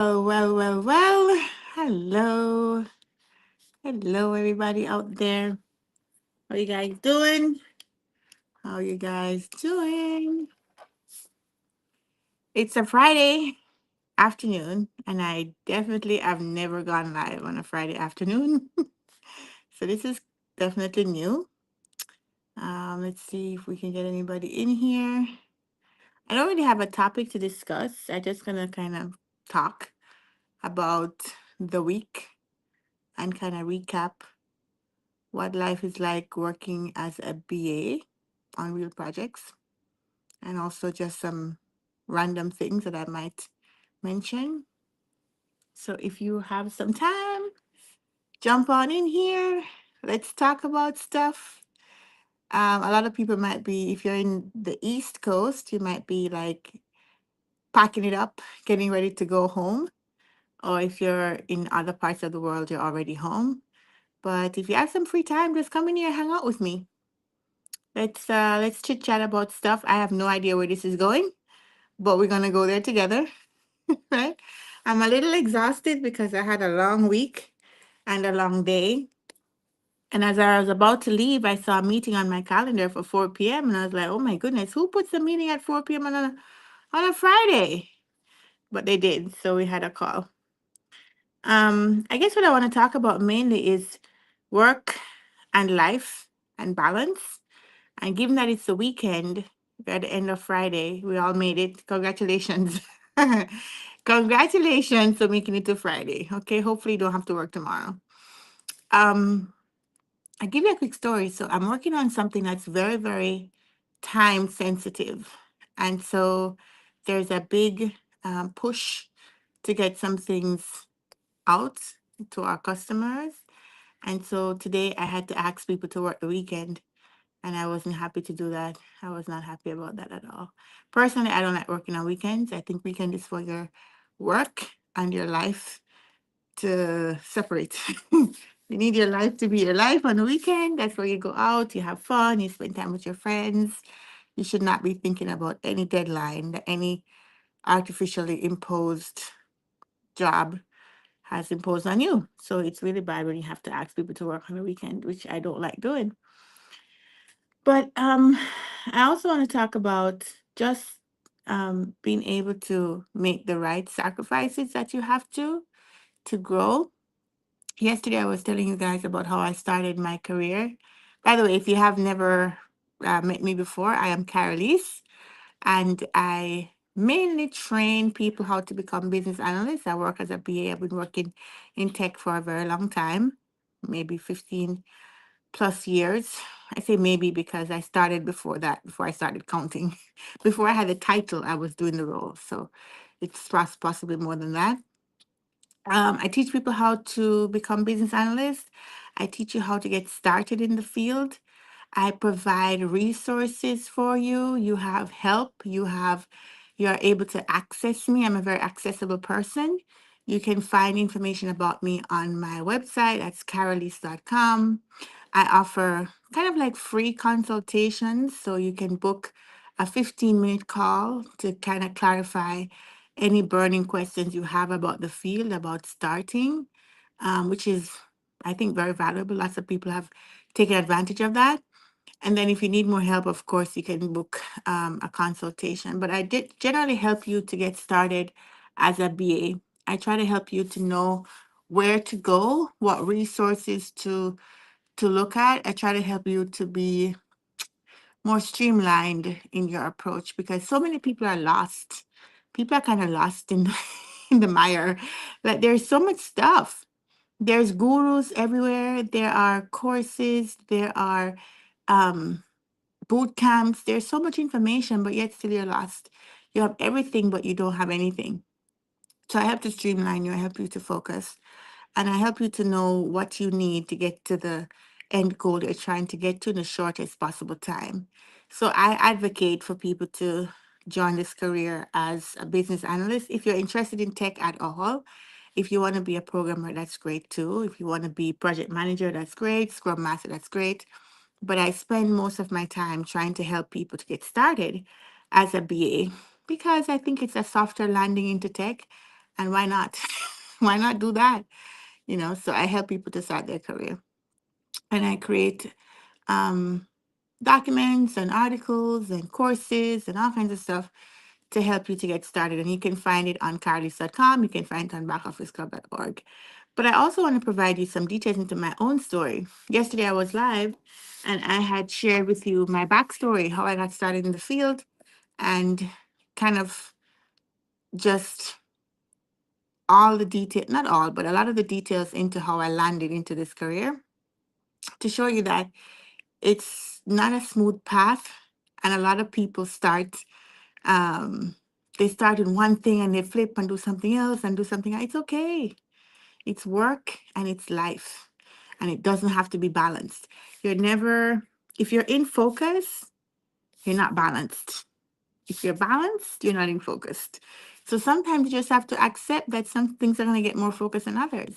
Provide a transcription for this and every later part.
Oh, well. Hello. Hello, everybody out there. How you guys doing? How you guys doing? It's a Friday afternoon, and I definitely have never gone live on a Friday afternoon. So this is definitely new. Let's see if we can get anybody in here. I don't really have a topic to discuss. I just gonna kind of talk about the week and kind of recap what life is like working as a BA on real projects, and also just some random things that I might mention. So if you have some time, jump on in here. Let's talk about stuff. A lot of people might be, if you're in the East Coast, you might be like packing it up, getting ready to go home. Or if you're in other parts of the world, you're already home. But if you have some free time, just come in here and hang out with me. Let's chit chat about stuff. I have no idea where this is going, but we're gonna go there together, right? I'm a little exhausted because I had a long week and a long day. And as I was about to leave, I saw a meeting on my calendar for 4 p.m. and I was like, oh my goodness, who puts a meeting at 4 p.m. on a Friday? But they did, so we had a call. I guess what I want to talk about mainly is work and life and balance. And given that it's the weekend, we're at the end of Friday, we all made it. Congratulations. Congratulations for making it to Friday. Okay, hopefully you don't have to work tomorrow. Um, I'll give you a quick story. So I'm working on something that's very, very time sensitive. And so there's a big push to get some things out to our customers. And so today I had to ask people to work the weekend, and I wasn't happy to do that. I was not happy about that at all. Personally, I don't like working on weekends. I think weekend is for your work and your life to separate. You need your life to be your life on the weekend. That's where you go out, you have fun, you spend time with your friends. You should not be thinking about any deadline that any artificially imposed job has imposed on you. So it's really bad when you have to ask people to work on the weekend, which I don't like doing. But I also want to talk about just being able to make the right sacrifices that you have to grow. Yesterday, I was telling you guys about how I started my career. By the way, if you have never met me before, I am Karaleise, and I mainly train people how to become business analysts. I work as a BA. I've been working in tech for a very long time, maybe 15 plus years. I say maybe because I started before that, before I started counting. Before I had the title, I was doing the role. So it's possibly more than that. I teach people how to become business analysts. I teach you how to get started in the field. I provide resources for you. You have help. You are able to access me. I'm a very accessible person. You can find information about me on my website. That's carolise.com. I offer kind of like free consultations. So you can book a 15-minute call to kind of clarify any burning questions you have about the field, about starting, which is, I think, very valuable. Lots of people have taken advantage of that. And then if you need more help, of course, you can book a consultation. But I did generally help you to get started as a BA. I try to help you to know where to go, what resources to look at. I try to help you to be more streamlined in your approach because so many people are lost. People are kind of lost in the, in the mire. Like there's so much stuff. There's gurus everywhere. There are courses. There are um, boot camps. There's so much information, but yet still you're lost. You have everything, but you don't have anything. So I help to streamline you. I help you to focus, and I help you to know what you need to get to the end goal you're trying to get to in the shortest possible time. So I advocate for people to join this career as a business analyst. If you're interested in tech at all, if you want to be a programmer, that's great too. If you want to be project manager, that's great. Scrum master, that's great. But I spend most of my time trying to help people to get started as a BA because I think it's a softer landing into tech And why not? Why not do that? So I help people to start their career. And I create um, documents and articles and courses and all kinds of stuff to help you to get started. And you can find it on karaleise.com. You can find it on backofficeclub.org. But I also want to provide you some details into my own story. Yesterday I was live and I had shared with you my backstory, how I got started in the field, and kind of just all the detail, not all, but a lot of the details into how I landed into this career, to show you that it's not a smooth path. And a lot of people um, they start in one thing and they flip and do something else and do something else. It's okay. It's work and it's life. And it doesn't have to be balanced. You're never, if you're in focus, you're not balanced. If you're balanced, you're not in focused. So sometimes you just have to accept that some things are going to get more focus than others.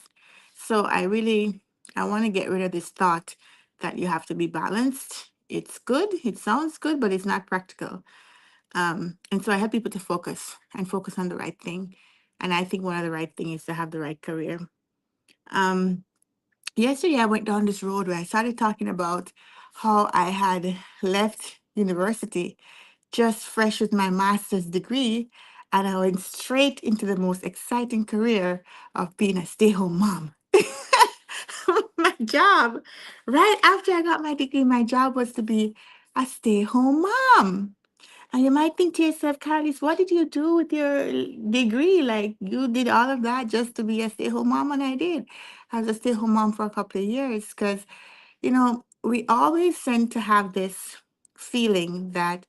So I want to get rid of this thought that you have to be balanced. It's good, it sounds good, but it's not practical. And so I help people to focus and focus on the right thing. And I think one of the right things is to have the right career. Um, Yesterday, I went down this road where I started talking about how I had left university just fresh with my master's degree, and I went straight into the most exciting career of being a stay home mom. My job, right after I got my degree, my job was to be a stay home mom. And you might think to yourself, Carlos, what did you do with your degree? Like, you did all of that just to be a stay home mom, and I did. I was a stay home mom for a couple of years because, we always tend to have this feeling that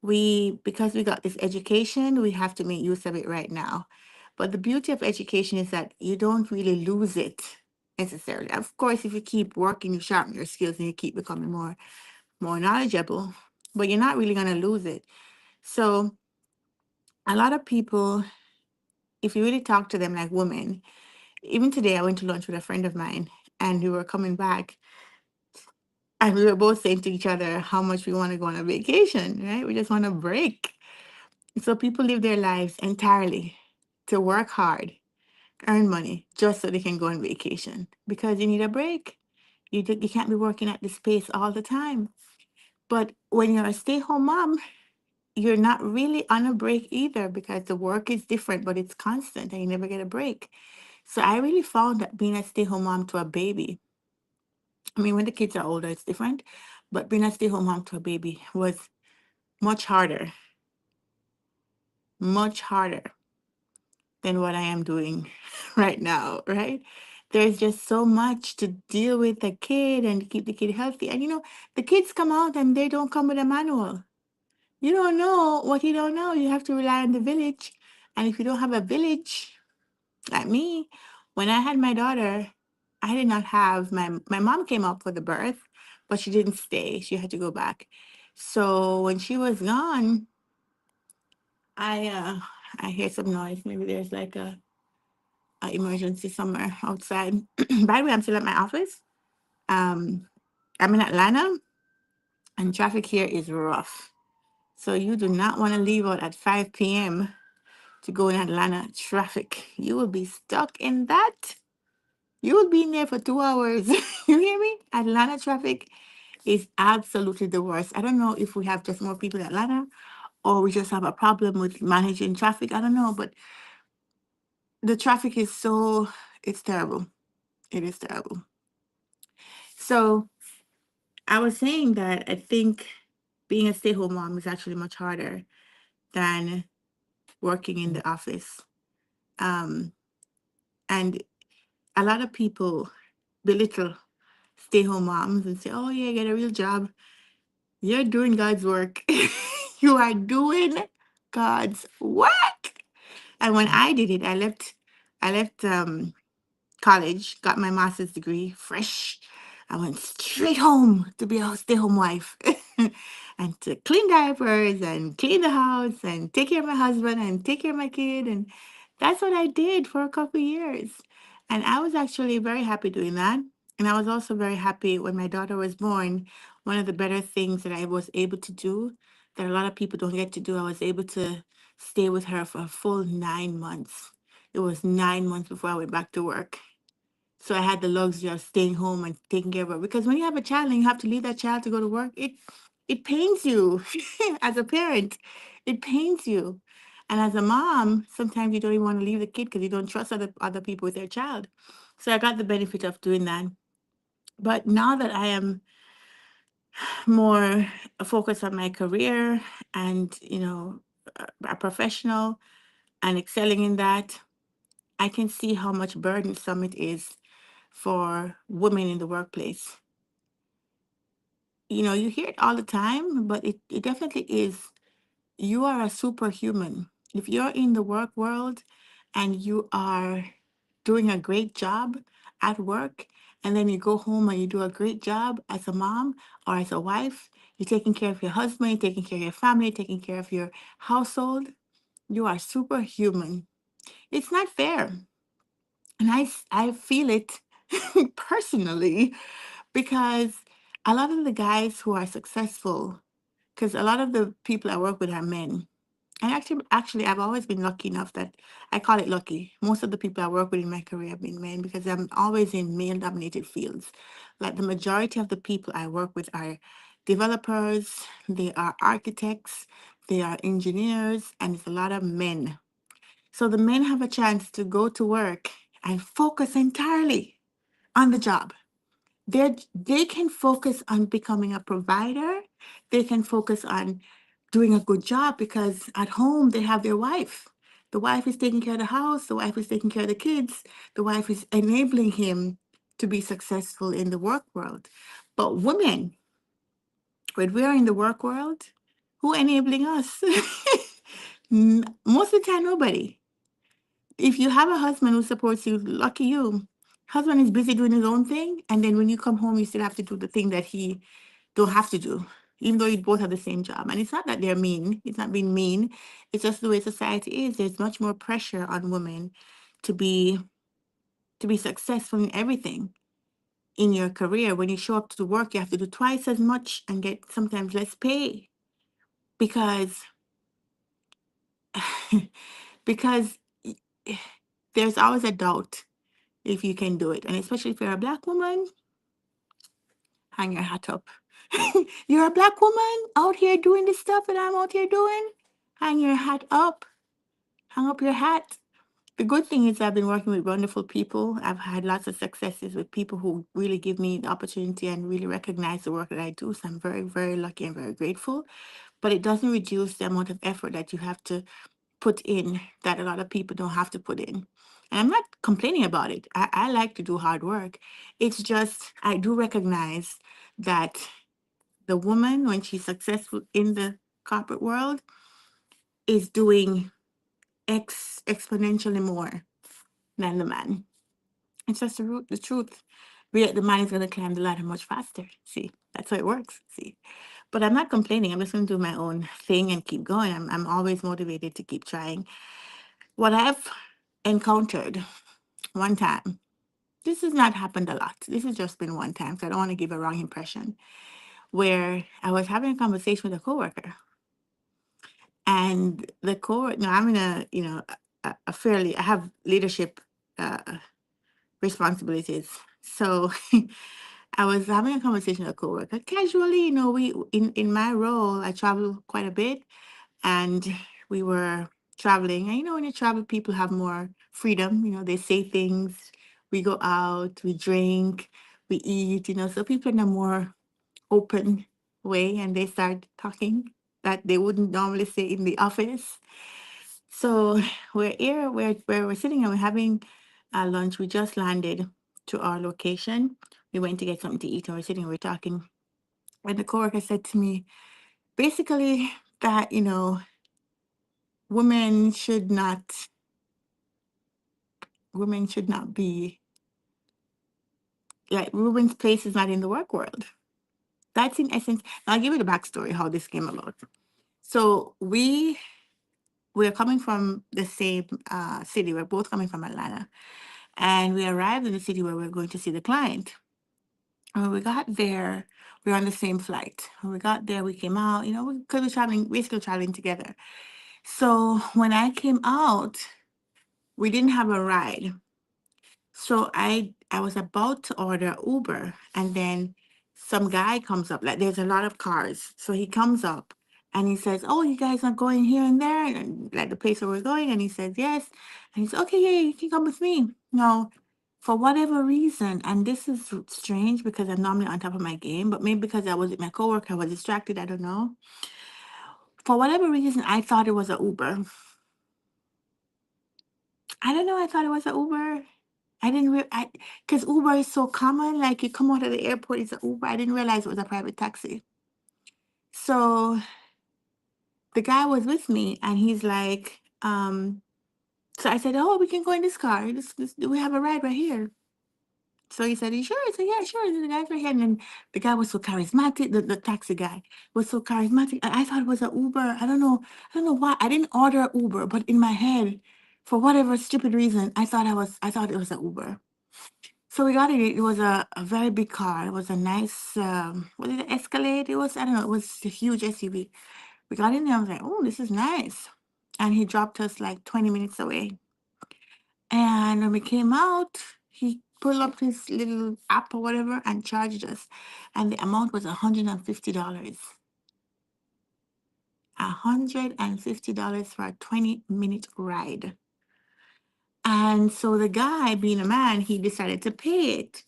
because we got this education, we have to make use of it right now. But the beauty of education is that you don't really lose it necessarily. Of course, if you keep working, you sharpen your skills and you keep becoming more knowledgeable, but you're not really going to lose it. So a lot of people, if you really talk to them like women, even today I went to lunch with a friend of mine and we were coming back and we were both saying to each other how much we want to go on a vacation, right? We just want a break. So people live their lives entirely to work hard, earn money, just so they can go on vacation because you need a break. You can't be working at this pace all the time. But when you're a stay-home mom, you're not really on a break either because the work is different, but it's constant and you never get a break. So I really found that being a stay-home mom to a baby, I mean, when the kids are older, it's different, but being a stay-home mom to a baby was much harder, much harder than what I am doing right now, right? There's just so much to deal with the kid and keep the kid healthy. And the kids come out and they don't come with a manual. You don't know what you don't know. You have to rely on the village. And if you don't have a village, like me, when I had my daughter, I did not have my mom came up for the birth, but she didn't stay. She had to go back. So when she was gone, I hear some noise. Maybe there's like a emergency somewhere outside. By the way, I'm still at my office. Um, I'm in Atlanta, and traffic here is rough. So you do not want to leave out at 5 p.m. to go in Atlanta traffic. You will be stuck in that. You will be in there for 2 hours. You hear me? Atlanta traffic is absolutely the worst. I don't know if we have just more people in Atlanta or we just have a problem with managing traffic. I don't know, but the traffic is it's terrible. It is terrible. So I was saying that I think being a stay home mom is actually much harder than working in the office. Um, and a lot of people belittle stay home moms and say, oh, yeah, get a real job. You're doing God's work. You are doing God's work. And when I did it, I left college, got my master's degree fresh. I went straight home to be a stay home wife and to clean diapers and clean the house and take care of my husband and take care of my kid. And that's what I did for a couple of years. And I was actually very happy doing that. And I was also very happy when my daughter was born. One of the better things that I was able to do that a lot of people don't get to do, I was able to stay with her for a full 9 months. It was 9 months before I went back to work. So I had the luxury of staying home and taking care of her. Because when you have a child and you have to leave that child to go to work, it pains you as a parent. It pains you. And as a mom, sometimes you don't even want to leave the kid because you don't trust other people with their child. So I got the benefit of doing that. But now that I am more focused on my career and, a professional and excelling in that, I can see how much burdensome it is for women in the workplace. You hear it all the time, but it definitely is. You are a superhuman. If you're in the work world and you are doing a great job at work, and then you go home and you do a great job as a mom or as a wife, you're taking care of your husband, you're taking care of your family, taking care of your household, you are superhuman. It's not fair. And I feel it personally because a lot of the guys who are successful, because a lot of the people I work with are men. And actually, I've always been lucky enough that I call it lucky. Most of the people I work with in my career have been men because I'm always in male-dominated fields. Like the majority of the people I work with are developers, they are architects, they are engineers, and it's a lot of men. So the men have a chance to go to work and focus entirely on the job. They can focus on becoming a provider. They can focus on doing a good job because at home they have their wife. The wife is taking care of the house. The wife is taking care of the kids. The wife is enabling him to be successful in the work world. But women, when we are in the work world, who enabling us? Most of the time, nobody. If you have a husband who supports you, lucky you. Husband is busy doing his own thing, and then when you come home, you still have to do the thing that he don't have to do, even though you both have the same job. And it's not that they're mean. It's not being mean. It's just the way society is. There's much more pressure on women to be to be successful in everything in your career. When you show up to work, you have to do twice as much and get sometimes less pay because because there's always a doubt if you can do it. And especially if you're a black woman, hang your hat up. You're a black woman out here doing the stuff that I'm out here doing. Hang your hat up. Hang up your hat. The good thing is I've been working with wonderful people. I've had lots of successes with people who really give me the opportunity and really recognize the work that I do. So I'm very, very lucky and very grateful. But it doesn't reduce the amount of effort that you have to put in that a lot of people don't have to put in. And I'm not complaining about it. I like to do hard work. It's just I do recognize that the woman, when she's successful in the corporate world, is doing exponentially more than the man. It's just the truth. The man is going to climb the ladder much faster. See, that's how it works. See, but I'm not complaining. I'm just going to do my own thing and keep going. I'm always motivated to keep trying. What I've encountered one time, this has not happened a lot. This has just been one time, so I don't want to give a wrong impression. Where I was having a conversation with a coworker, and the coworker, no, I'm in a fairly, I have leadership uh, responsibilities. So I was having a conversation with a coworker. Casually, we in my role, I travel quite a bit, and we were traveling. And when you travel, people have more freedom. They say things. We go out, we drink, we eat. So people in a more open way, and they start talking that they wouldn't normally say in the office. So we're here, we're sitting and we're having lunch. We just landed to our location. We went to get something to eat and we're sitting and we're talking. And the coworker said to me, basically, that, women should not, women should not be, like, women's place is not in the work world. That's in essence. I'll give you the backstory how this came about. So we're coming from the same city. We're both coming from Atlanta. And we arrived in the city where we're going to see the client. When we got there, we were on the same flight. When we got there, we came out, because we're traveling, we're still traveling together. So when I came out, We didn't have a ride. So I was about to order Uber, and then some guy comes up. Like, there's a lot of cars. So he comes up and he says, "Oh, you guys are going here and there, and like the place where we're going." And he says, "Yes." And he's, "Okay, yeah, you can come with me." No, for whatever reason, and this is strange because I'm normally on top of my game, but maybe because I was with my coworker, I was distracted, I don't know. For whatever reason, I thought it was a Uber. I don't know, I thought it was a Uber. I didn't because Uber is so common. Like, you come out of the airport, it's an Uber. I didn't realize it was a private taxi. So the guy was with me, and he's like, so I said, "Oh, we can go in this car. We have a ride right here." So he said, "You sure?" I said, "Yeah, sure." The guy's right here. And then the guy was so charismatic. The taxi guy was so charismatic. And I thought it was an Uber. I don't know. I don't know why. I didn't order Uber, but in my head, for whatever stupid reason, I thought it was an Uber. So we got it. It was a very big car. It was a nice, what is it, Escalade? It was, I don't know, it was a huge SUV. We got in there. I was like, "Oh, this is nice." And he dropped us like 20 minutes away. And when we came out, he pulled up his little app or whatever and charged us. And the amount was $150. $150 for a 20-minute ride. And so the guy, being a man, he decided to pay it.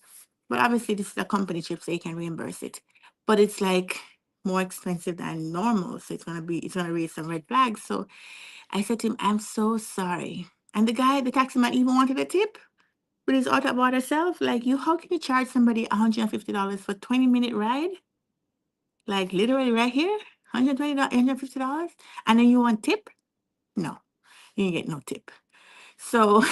But obviously, this is a company trip, so you can reimburse it. But it's like more expensive than normal. So it's gonna raise some red flags. So I said to him, "I'm so sorry." And the guy, the taxi man, even wanted a tip with his auto about herself. Like, how can you charge somebody $150 for 20-minute ride? Like, literally right here, $120, $150, and then you want tip? No, you didn't get no tip. So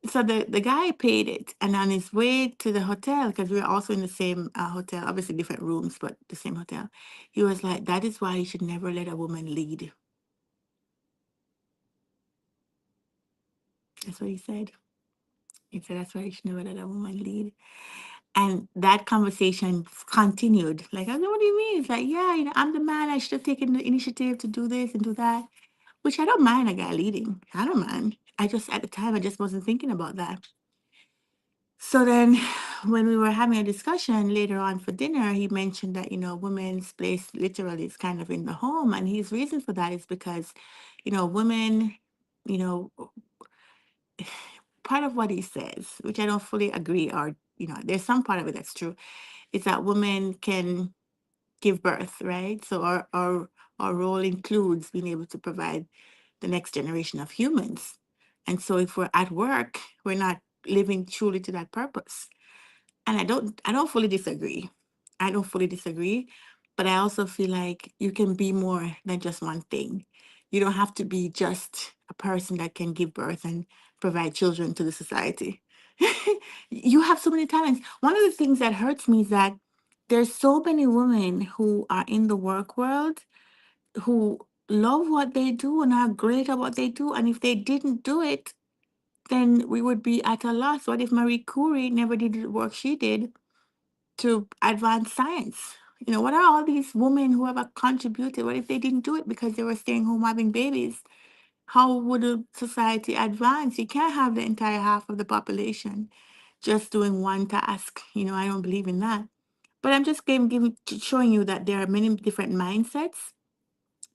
so the guy paid it, and on his way to the hotel, because we were also in the same hotel, obviously different rooms, but the same hotel, he was like, "That is why you should never let a woman lead." That's what he said. He said that's why you should never let a woman lead. And that conversation continued. Like, I said, "What do you mean?" It's like, "Yeah, I'm the man. I should have taken the initiative to do this and do that." Which I don't mind a guy leading. I don't mind. I just, at the time, I just wasn't thinking about that. So then, when we were having a discussion later on for dinner, he mentioned that, women's place literally is kind of in the home. And his reason for that is because, women, you know, part of what he says, which I don't fully agree, or, there's some part of it that's true, is that women can give birth, right? So our role includes being able to provide the next generation of humans. And so if we're at work, we're not living truly to that purpose. And I don't fully disagree. I don't fully disagree, but I also feel like you can be more than just one thing. You don't have to be just a person that can give birth and provide children to the society. You have so many talents. One of the things that hurts me is that there's so many women who are in the work world who love what they do and are great at what they do. And if they didn't do it, then we would be at a loss. What if Marie Curie never did the work she did to advance science? What are all these women who have contributed? What if they didn't do it because they were staying home having babies? How would a society advance? You can't have the entire half of the population just doing one task. I don't believe in that. But I'm just showing you that there are many different mindsets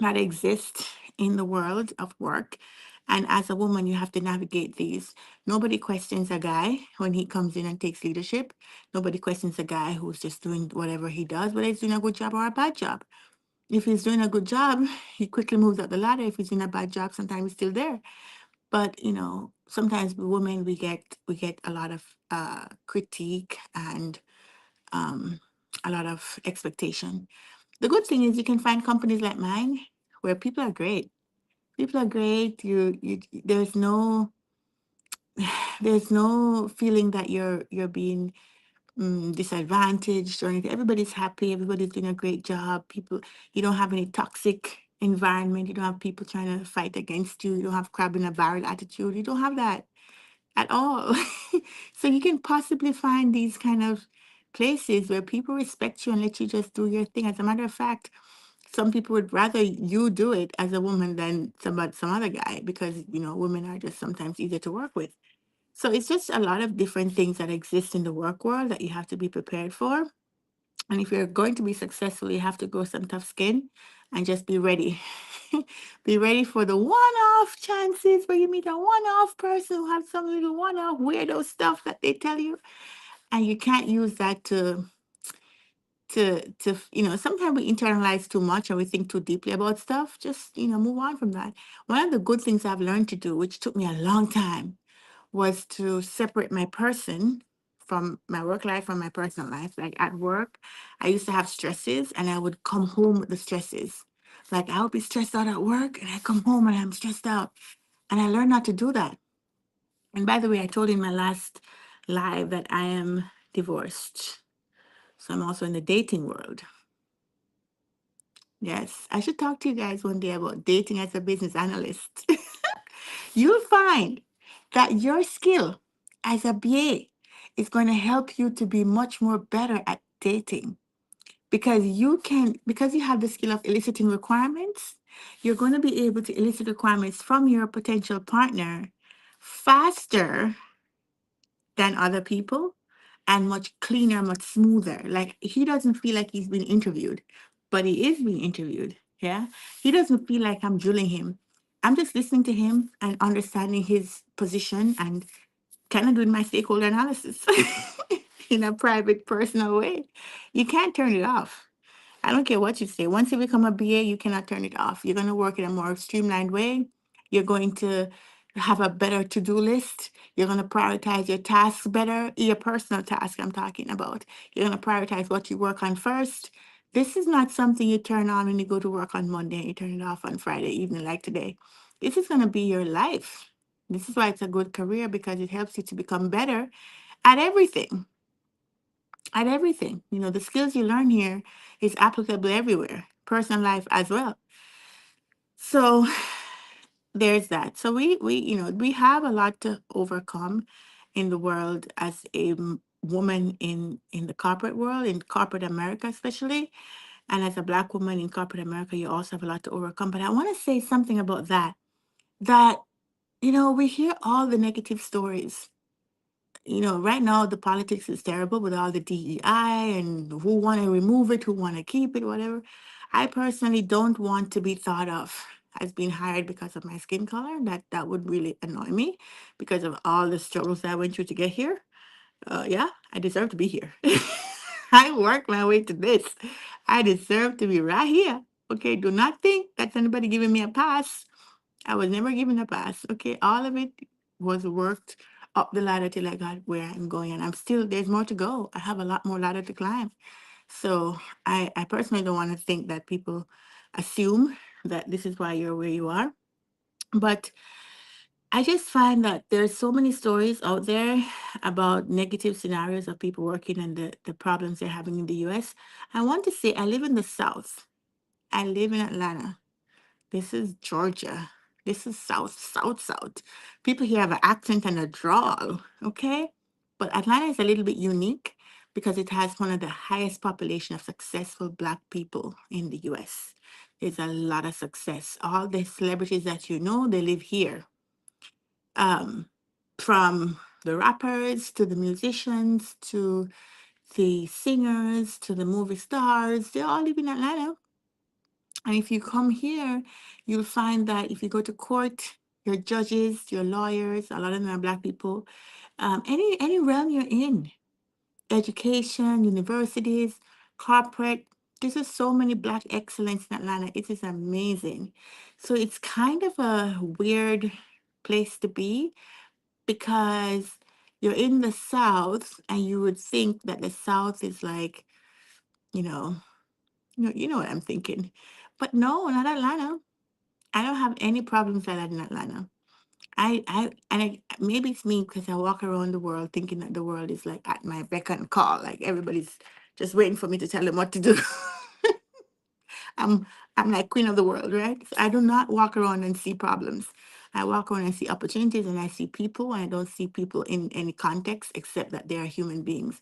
that exist in the world of work. And as a woman, you have to navigate these. Nobody questions a guy when he comes in and takes leadership. Nobody questions a guy who's just doing whatever he does, whether he's doing a good job or a bad job. If he's doing a good job, he quickly moves up the ladder. If he's doing a bad job, sometimes he's still there. But sometimes women, we get a lot of critique and um, a lot of expectation. The good thing is you can find companies like mine where people are great. People are great. There's no feeling that you're being disadvantaged or anything. Everybody's happy. Everybody's doing a great job. You don't have any toxic environment. You don't have people trying to fight against you. You don't have crab in a barrel attitude. You don't have that at all. So you can possibly find these kind of places where people respect you and let you just do your thing. As a matter of fact, some people would rather you do it as a woman than some other guy, because women are just sometimes easier to work with. So it's just a lot of different things that exist in the work world that you have to be prepared for. And if you're going to be successful, you have to grow some tough skin and just be ready. Be ready for the one-off chances where you meet a one-off person who has some little one-off weirdo stuff that they tell you, and you can't use that to sometimes we internalize too much and we think too deeply about stuff. Just move on from that. One of the good things I've learned to do, which took me a long time, was to separate my person from my work life from my personal life. Like at work, I used to have stresses and I would come home with the stresses. Like I would be stressed out at work and I come home and I'm stressed out. And I learned not to do that. And by the way, I told you in my last live that I am divorced. So I'm also in the dating world. Yes, I should talk to you guys one day about dating as a business analyst. You'll find that your skill as a BA is going to help you to be much more better at dating, because because you have the skill of eliciting requirements. You're going to be able to elicit requirements from your potential partner faster than other people, and much cleaner, much smoother. Like he doesn't feel like he's been interviewed, but he is being interviewed. Yeah. He doesn't feel like I'm drilling him. I'm just listening to him and understanding his position and kind of doing my stakeholder analysis in a private, personal way. You can't turn it off. I don't care what you say. Once you become a BA, you cannot turn it off. You're going to work in a more streamlined way. You're going to have a better to-do list. You're going to prioritize your tasks better, your personal task I'm talking about. You're going to prioritize what you work on first. This is not something you turn on when you go to work on Monday and you turn it off on Friday evening like today. This is going to be your life. This is why it's a good career, because it helps you to become better at everything. At everything. The skills you learn here is applicable everywhere, personal life as well. So there's that. So we have a lot to overcome in the world as a woman in the corporate world, in corporate America especially, and as a Black woman in corporate America, you also have a lot to overcome. But I want to say something about that. That we hear all the negative stories. Right now the politics is terrible with all the DEI and who want to remove it, who want to keep it, whatever. I personally don't want to be thought of as being hired because of my skin color. That would really annoy me, because of all the struggles I went through to get here. Yeah, I deserve to be here. I worked my way to this. I deserve to be right here. Okay, do not think that's anybody giving me a pass. I was never given a pass. Okay, all of it was worked up the ladder till I got where I'm going, and there's more to go. I have a lot more ladder to climb. So I personally don't want to think that people assume that this is why you're where you are. But I just find that there's so many stories out there about negative scenarios of people working and the problems they're having in the US. I want to say I live in the South. I live in Atlanta. This is Georgia. This is South, South, South. People here have an accent and a drawl, okay? But Atlanta is a little bit unique because it has one of the highest population of successful Black people in the US. There's a lot of success. All the celebrities that they live here. Um, from the rappers to the musicians to the singers to the movie stars, they all live in Atlanta. And if you come here, you'll find that if you go to court, your judges, your lawyers, a lot of them are Black people. Any realm you're in, education, universities, corporate, there's just so many Black excellence in Atlanta. It is amazing. So it's kind of a weird place to be, because you're in the South and you would think that the South is like, you know, you know what I'm thinking. But no, not Atlanta. I don't have any problems like that in Atlanta. Maybe it's me because I walk around the world thinking that the world is like at my beck and call, like everybody's just waiting for me to tell them what to do. I'm I'm like queen of the world, right? So I do not walk around and see problems. I walk around and see opportunities, and I see people, and I don't see people in any context except that they are human beings.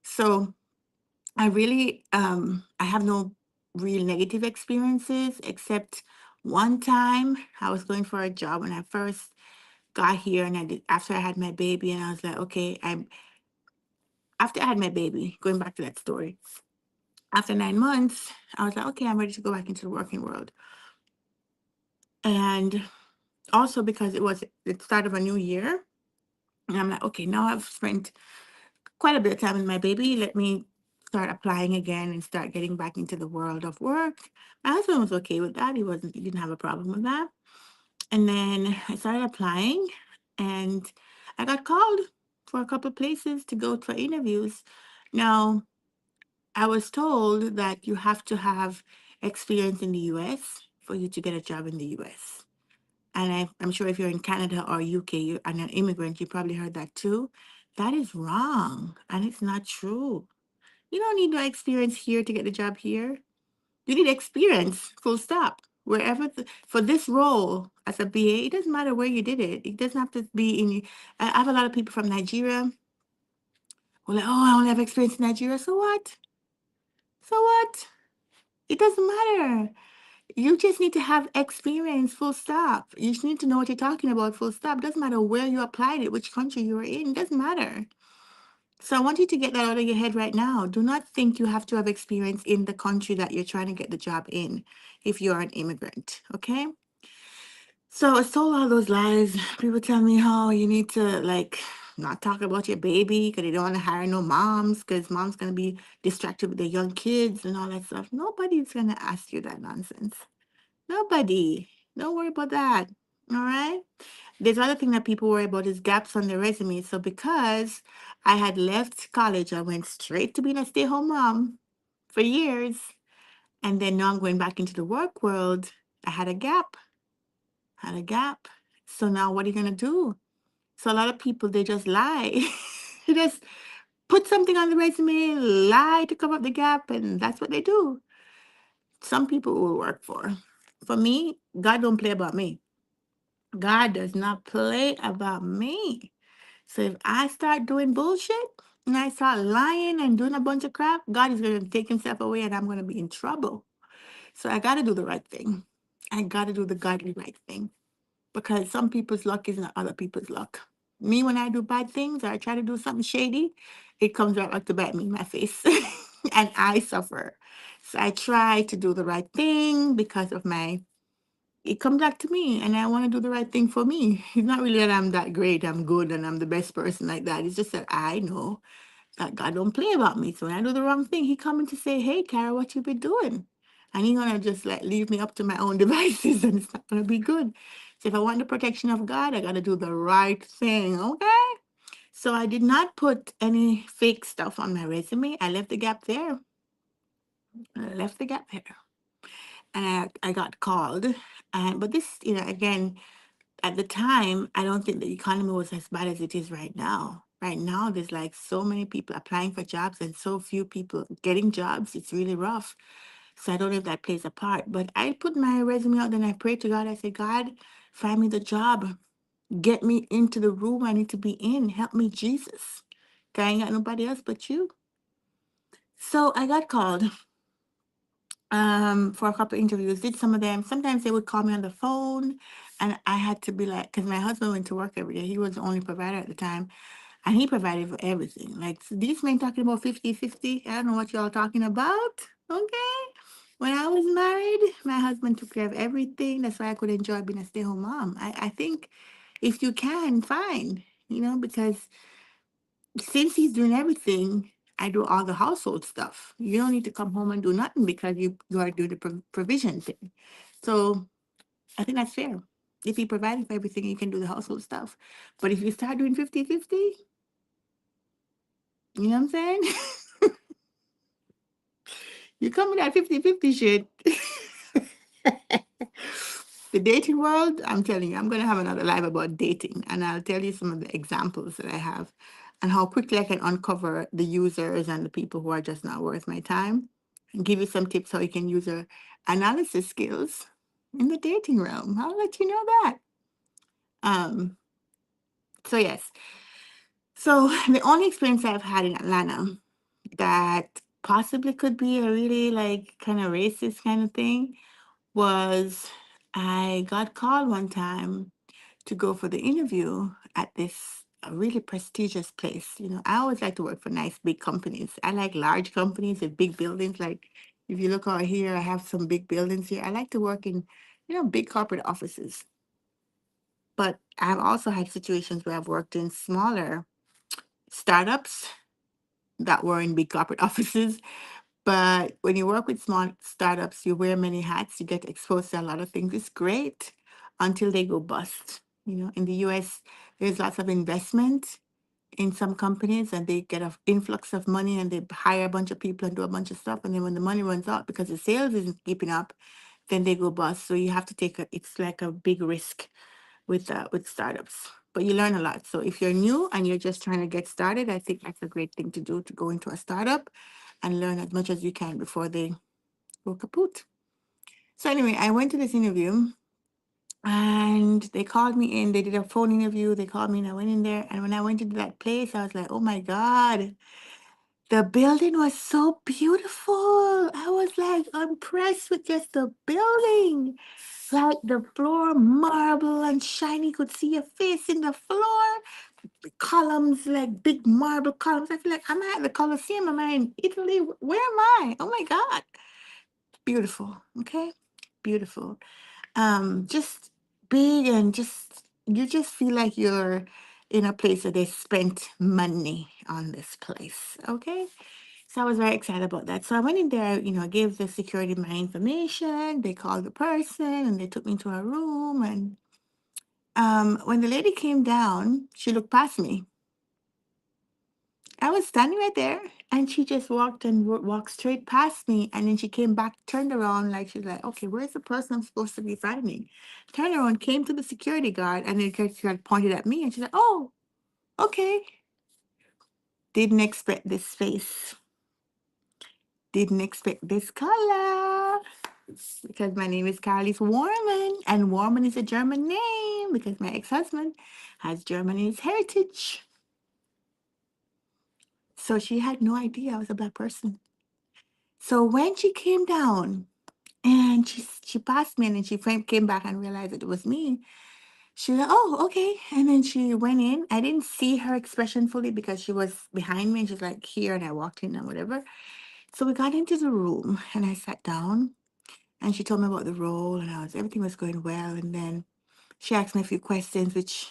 So I really I have no real negative experiences, except one time I was going for a job when I first got here, and I did after I had my baby, and I was like, okay, I'm after I had my baby, going back to that story, after 9 months, I was like, okay, I'm ready to go back into the working world. And also because it was the start of a new year, and I'm like, okay, now I've spent quite a bit of time with my baby. Let me start applying again and start getting back into the world of work. My husband was okay with that. He didn't have a problem with that. And then I started applying, and I got called for a couple of places to go for interviews. Now, I was told that you have to have experience in the US for you to get a job in the US. And I'm sure if you're in Canada or UK and an immigrant, you probably heard that too. That is wrong, and it's not true. You don't need no experience here to get the job here. You need experience, full stop. For this role as a BA, it doesn't matter where you did it. It doesn't have to be in. I have a lot of people from Nigeria who are like, oh, I only have experience in Nigeria. So what? So what? It doesn't matter. You just need to have experience, full stop. You just need to know what you're talking about, full stop. Doesn't matter where you applied it, which country you were in. Doesn't matter. So I want you to get that out of your head right now. Do not think you have to have experience in the country that you're trying to get the job in if you're an immigrant. Okay. So I was told all those lies. People tell me, oh, you need to like not talk about your baby because they don't want to hire no moms because mom's going to be distracted with the young kids and all that stuff. Nobody's going to ask you that nonsense. Nobody. Don't worry about that. All right. There's other thing that people worry about is gaps on their resume. So because I had left college, I went straight to being a stay-home mom for years. And then now I'm going back into the work world. I had a gap. Had a gap. So now what are you gonna do? So a lot of people they just lie. They just put something on the resume, lie to cover up the gap, and that's what they do. Some people will work for. For me, God don't play about me. God does not play about me. So if I start doing bullshit and I start lying and doing a bunch of crap, God is going to take himself away and I'm going to be in trouble. So I got to do the right thing. I got to do the godly right thing because some people's luck is not other people's luck. Me, when I do bad things or I try to do something shady, it comes right back to bite me in my face and I suffer. So I try to do the right thing because of my it comes back to me and I want to do the right thing for me. It's not really that I'm that great, I'm good, and I'm the best person like that. It's just that I know that God don't play about me. So when I do the wrong thing, he coming to say, hey, Kara, what you been doing? And he gonna just like leave me up to my own devices and it's not gonna be good. So if I want the protection of God, I gotta do the right thing, okay? So I did not put any fake stuff on my resume. I left the gap there. I left the gap there. And I got called. And but this, again, at the time, I don't think the economy was as bad as it is right now. Right now, there's like so many people applying for jobs and so few people getting jobs. It's really rough. So I don't know if that plays a part. But I put my resume out and I prayed to God. I said, God, find me the job. Get me into the room I need to be in. Help me, Jesus. 'Cause I ain't got nobody else but you. So I got called for a couple interviews, did some of them. Sometimes they would call me on the phone and I had to be like, because my husband went to work every day. He was the only provider at the time and he provided for everything. Like these men talking about 50-50. I don't know what y'all talking about. Okay. When I was married, my husband took care of everything. That's why I could enjoy being a stay-home mom. I think if you can, fine, because since he's doing everything, I do all the household stuff. You don't need to come home and do nothing because you are doing the provision thing. So I think that's fair. If he provided for everything, you can do the household stuff. But if you start doing 50-50, you know what I'm saying? You come with that 50-50 shit. The dating world, I'm telling you, I'm going to have another live about dating and I'll tell you some of the examples that I have and how quickly I can uncover the users and the people who are just not worth my time and give you some tips how you can use your analysis skills in the dating realm. I'll let you know that. Um, so yes. So the only experience I've had in Atlanta that possibly could be a really like kind of racist kind of thing was I got called one time to go for the interview at this really prestigious place. You know, I always like to work for nice big companies. I like large companies with big buildings. Like if you look out here, I have some big buildings here. I like to work in, big corporate offices. But I've also had situations where I've worked in smaller startups that were in big corporate offices. But when you work with small startups, you wear many hats, you get exposed to a lot of things. It's great until they go bust. You know, in the US, there's lots of investment in some companies and they get an influx of money and they hire a bunch of people and do a bunch of stuff. And then when the money runs out because the sales isn't keeping up, then they go bust. So you have to it's like a big risk with startups. But you learn a lot. So if you're new and you're just trying to get started, I think that's a great thing to do, to go into a startup and learn as much as you can before they go kaput. So anyway, I went to this interview and they called me in. They did a phone interview. They called me and I went in there. And when I went into that place, I was like, oh my God, the building was so beautiful. I was like impressed with just the building. Like the floor marble and shiny, could see your face in the floor. Columns, like big marble columns. I feel like I'm at the Colosseum. Am I in Italy? Where am I? Oh my God. Beautiful. Okay. Beautiful. Just big and just you just feel like you're in a place where they spent money on this place. Okay. So I was very excited about that. So I went in there, gave the security my information. They called the person and they took me to a room. And when the lady came down, she looked past me. I was standing right there, and she just walked and walked straight past me. And then she came back, turned around, like she's like, "Okay, where's the person I'm supposed to be finding?" Turned around, came to the security guard, and then she had pointed at me, and she's like, "Oh, okay." Didn't expect this face. Didn't expect this color. Because my name is Karaleise Warman, and Warman is a German name because my ex-husband has German in his heritage. So she had no idea I was a black person. So when she came down and she passed me and then she came back and realized that it was me, she was like, "Oh, okay." And then she went in. I didn't see her expression fully because she was behind me and she's like here and I walked in and whatever. So we got into the room and I sat down and she told me about the role and everything was going well. And then she asked me a few questions, which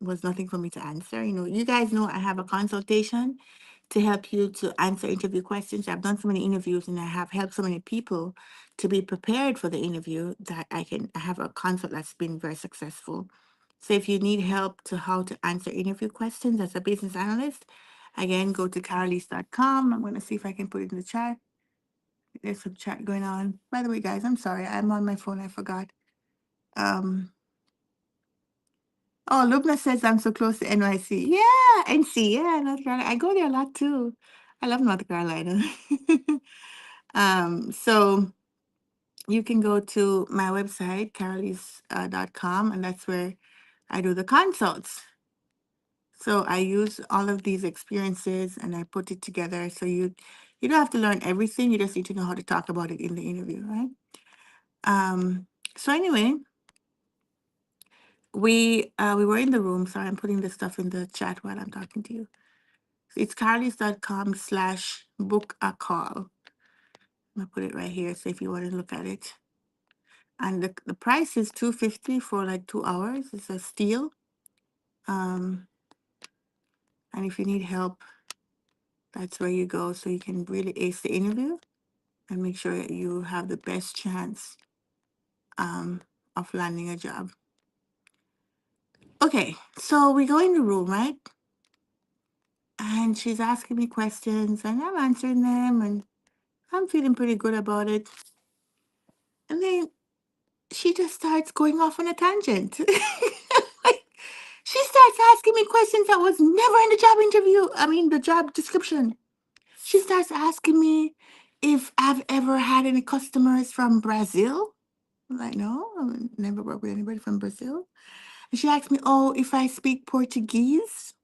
was nothing for me to answer. You guys know I have a consultation to help you to answer interview questions. I've done so many interviews and I have helped so many people to be prepared for the interview that I have a consult that's been very successful. So if you need help to how to answer interview questions as a business analyst, again, go to karaleise.com. I'm going to see if I can put it in the chat. There's some chat going on. By the way, guys, I'm sorry. I'm on my phone. I forgot. Um, Oh, Lubna says I'm so close to NYC. Yeah, NC. Yeah, North Carolina. I go there a lot too. I love North Carolina. So you can go to my website, karaleise.com, and that's where I do the consults. So I use all of these experiences and I put it together. So you don't have to learn everything. You just need to know how to talk about it in the interview, right? So anyway, we were in the room. Sorry, I'm putting this stuff in the chat while I'm talking to you. It's karaleise.com/book a call. I'm gonna put it right here. So if you want to look at it, and the price is $250 for like 2 hours. It's a steal. Um, and if you need help, that's where you go. So you can really ace the interview and make sure that you have the best chance um, of landing a job. Okay, so we go in the room, right? And she's asking me questions, and I'm answering them, and I'm feeling pretty good about it. And then she just starts going off on a tangent. Like, she starts asking me questions that was never in the job interview. I mean, the job description. She starts asking me if I've ever had any customers from Brazil. I'm like, no, I've never worked with anybody from Brazil. And she asked me, oh, if I speak Portuguese.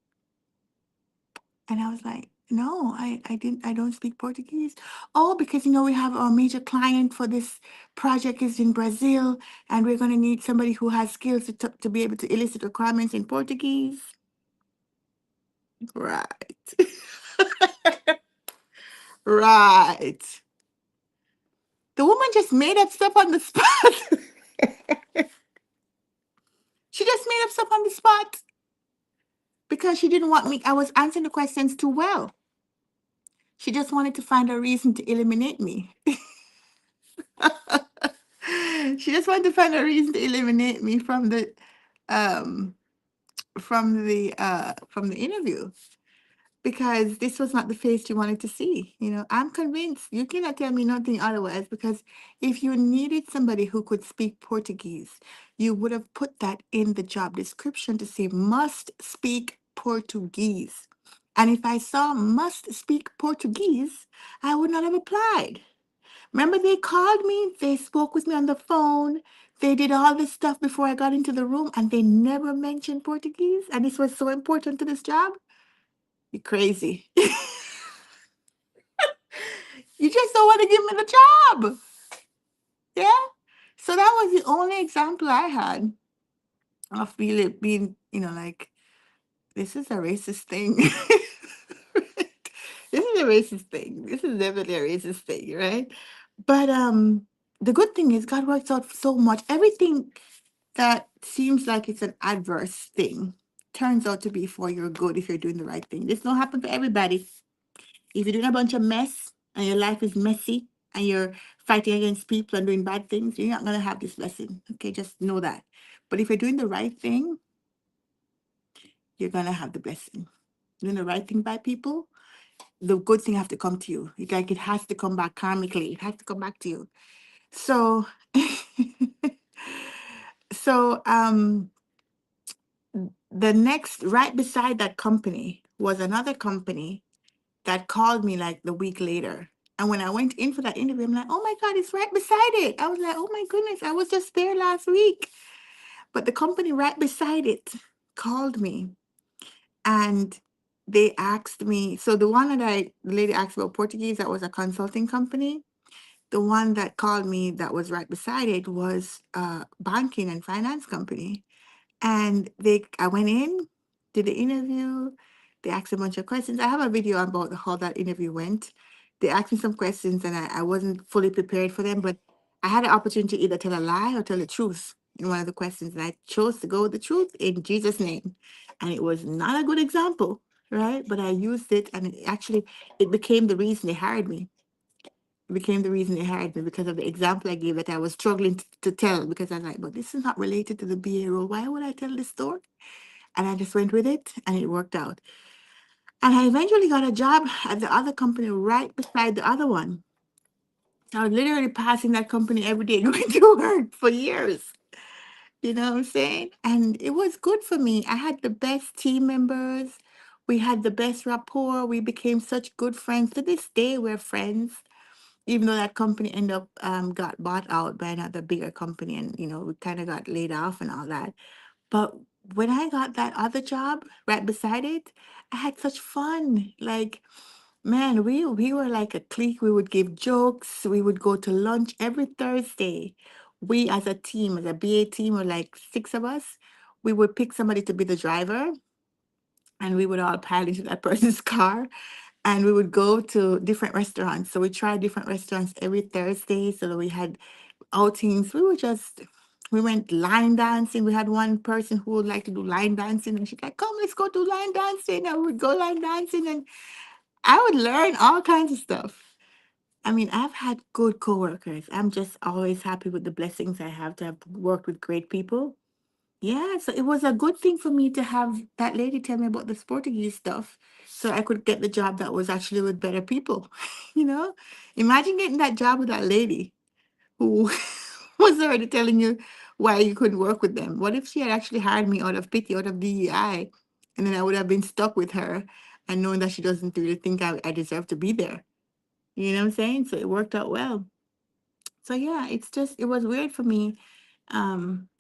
And I was like, No, I don't speak Portuguese. Oh, because we have our major client for this project is in Brazil, and we're going to need somebody who has skills to be able to elicit requirements in Portuguese. Right. Right. The woman just made up stuff on the spot. She just made up stuff on the spot because she didn't want me. I was answering the questions too well. She just wanted to find a reason to eliminate me. She just wanted to find a reason to eliminate me um from the interview because this was not the face you wanted to see. I'm convinced you cannot tell me nothing otherwise because if you needed somebody who could speak Portuguese, you would have put that in the job description to say must speak Portuguese. And if I saw must speak Portuguese, I would not have applied. Remember, they called me, they spoke with me on the phone, they did all this stuff before I got into the room, and they never mentioned Portuguese. And this was so important to this job. You're crazy. You just don't want to give me the job. Yeah. So that was the only example I had of really being, like, this is a racist thing. This is a racist thing. This is definitely a racist thing, right? But the good thing is God works out so much. Everything that seems like it's an adverse thing turns out to be for your good if you're doing the right thing. This don't happen to everybody. If you're doing a bunch of mess and your life is messy and you're fighting against people and doing bad things, you're not gonna have this blessing. Okay, just know that. But if you're doing the right thing, you're gonna have the blessing. Doing the right thing by people, the good thing have to come to you. It's like it has to come back karmically. It has to come back to you. So so the next right beside that company was another company that called me like the week later. And when I went in for that interview, I'm like, oh my God, it's right beside it. I was like, oh my goodness, I was just there last week. But the company right beside it called me and they asked me. So the one the lady asked about Portuguese, that was a consulting company. The one that called me that was right beside it was a banking and finance company. And I went in, did the interview. They asked a bunch of questions. I have a video about how that interview went. They asked me some questions and I wasn't fully prepared for them, but I had an opportunity to either tell a lie or tell the truth in one of the questions. And I chose to go with the truth in Jesus' name. And it was not a good example, right? But I used it and it became the reason they hired me. It became the reason they hired me because of the example I gave that I was struggling to tell because I was like, but this is not related to the BA role. Why would I tell this story? And I just went with it and it worked out. And I eventually got a job at the other company right beside the other one. So I was literally passing that company every day going to work for years. You know what I'm saying? And it was good for me. I had the best team members. We had the best rapport. We became such good friends. To this day, we're friends. Even though that company ended up got bought out by another bigger company, and we kind of got laid off and all that. But when I got that other job right beside it, I had such fun. Like, man, we were like a clique. We would give jokes. We would go to lunch every Thursday. We as a team, as a BA team, were like six of us. We would pick somebody to be the driver, and we would all pile into that person's car, and we would go to different restaurants. So we tried different restaurants every Thursday. So that we had outings. We went line dancing. We had one person who would like to do line dancing, and she's like, "Come, let's go do line dancing." And we would go line dancing, and I would learn all kinds of stuff. I mean, I've had good coworkers. I'm just always happy with the blessings I have to have worked with great people. Yeah, so it was a good thing for me to have that lady tell me about the Portuguese stuff so I could get the job that was actually with better people. you know? Imagine getting that job with that lady who was already telling you why you couldn't work with them. What if she had actually hired me out of pity, out of DEI, and then I would have been stuck with her and knowing that she doesn't really think I deserve to be there. You know what I'm saying? So it worked out well. So yeah, it was weird for me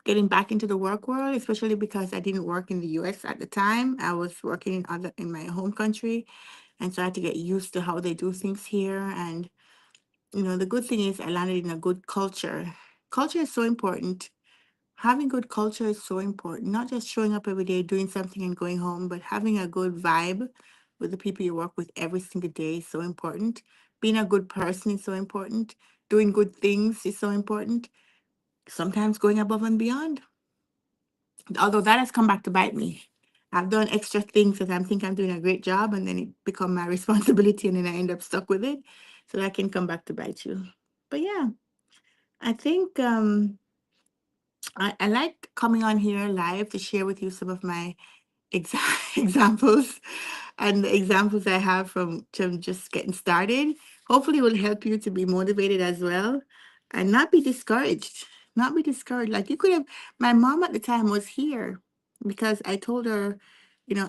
getting back into the work world, especially because I didn't work in the US at the time. I was working in my home country. And so I had to get used to how they do things here. And, the good thing is I landed in a good culture. Culture is so important. Having good culture is so important. Not just showing up every day, doing something and going home, but having a good vibe with the people you work with every single day is so important. Being a good person is so important. Doing good things is so important. Sometimes going above and beyond. Although that has come back to bite me. I've done extra things that I think I'm doing a great job, and then it become my responsibility, and then I end up stuck with it. So that can come back to bite you. But yeah, I think I like coming on here live to share with you some of my examples and the examples I have from just getting started. Hopefully, it will help you to be motivated as well and not be discouraged. Not be discouraged. Like you could have, my mom at the time was here because I told her,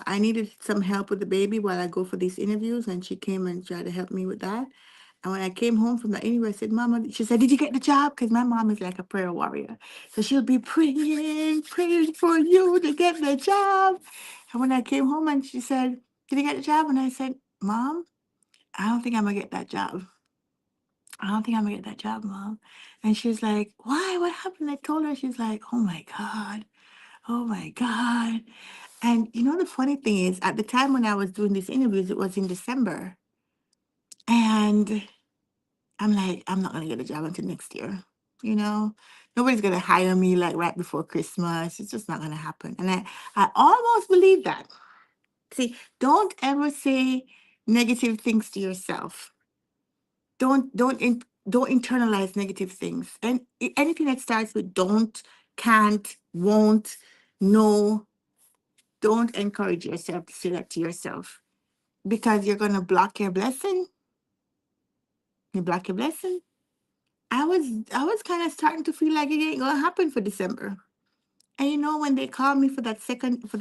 I needed some help with the baby while I go for these interviews, and she came and tried to help me with that. And when I came home from the interview, I said, Mama, she said, did you get the job? Because my mom is like a prayer warrior. So she'll be praying for you to get the job. And when I came home and she said, did you get the job? And I said, Mom, I don't think I'm going to get that job. I don't think I'm going to get that job, Mom. And she's like, why? What happened? I told her, she's like, oh my God. Oh my God. And the funny thing is, at the time when I was doing these interviews, it was in December. And I'm like, I'm not gonna get a job until next year. You know, Nobody's gonna hire me like right before Christmas. It's just not gonna happen. And I almost believe that. See, don't ever say negative things to yourself. Don't internalize negative things. And anything that starts with don't, can't, won't, no, don't encourage yourself to say that to yourself because you're gonna block your blessing. You block your blessing. I was kind of starting to feel like it ain't gonna happen for December. And when they called me for the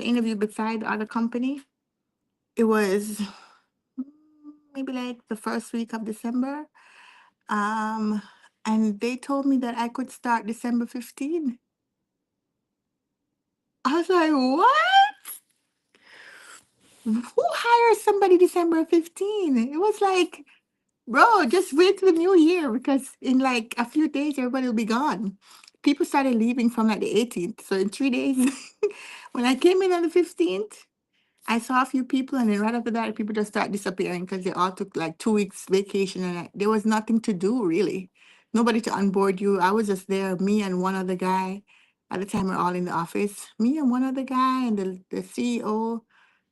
interview beside the other company, it was maybe like the first week of December. Um, and they told me that I could start December 15th. I was like, what? Who hires somebody December 15th? It was like, bro, just wait till the new year because in like a few days, everybody will be gone. People started leaving from like the 18th. So in 3 days, when I came in on the 15th, I saw a few people, and then right after that, people just start disappearing because they all took like 2 weeks vacation, and there was nothing to do really. Nobody to onboard you. I was just there, me and one other guy. At the time, we're all in the office. Me and one other guy, and the CEO,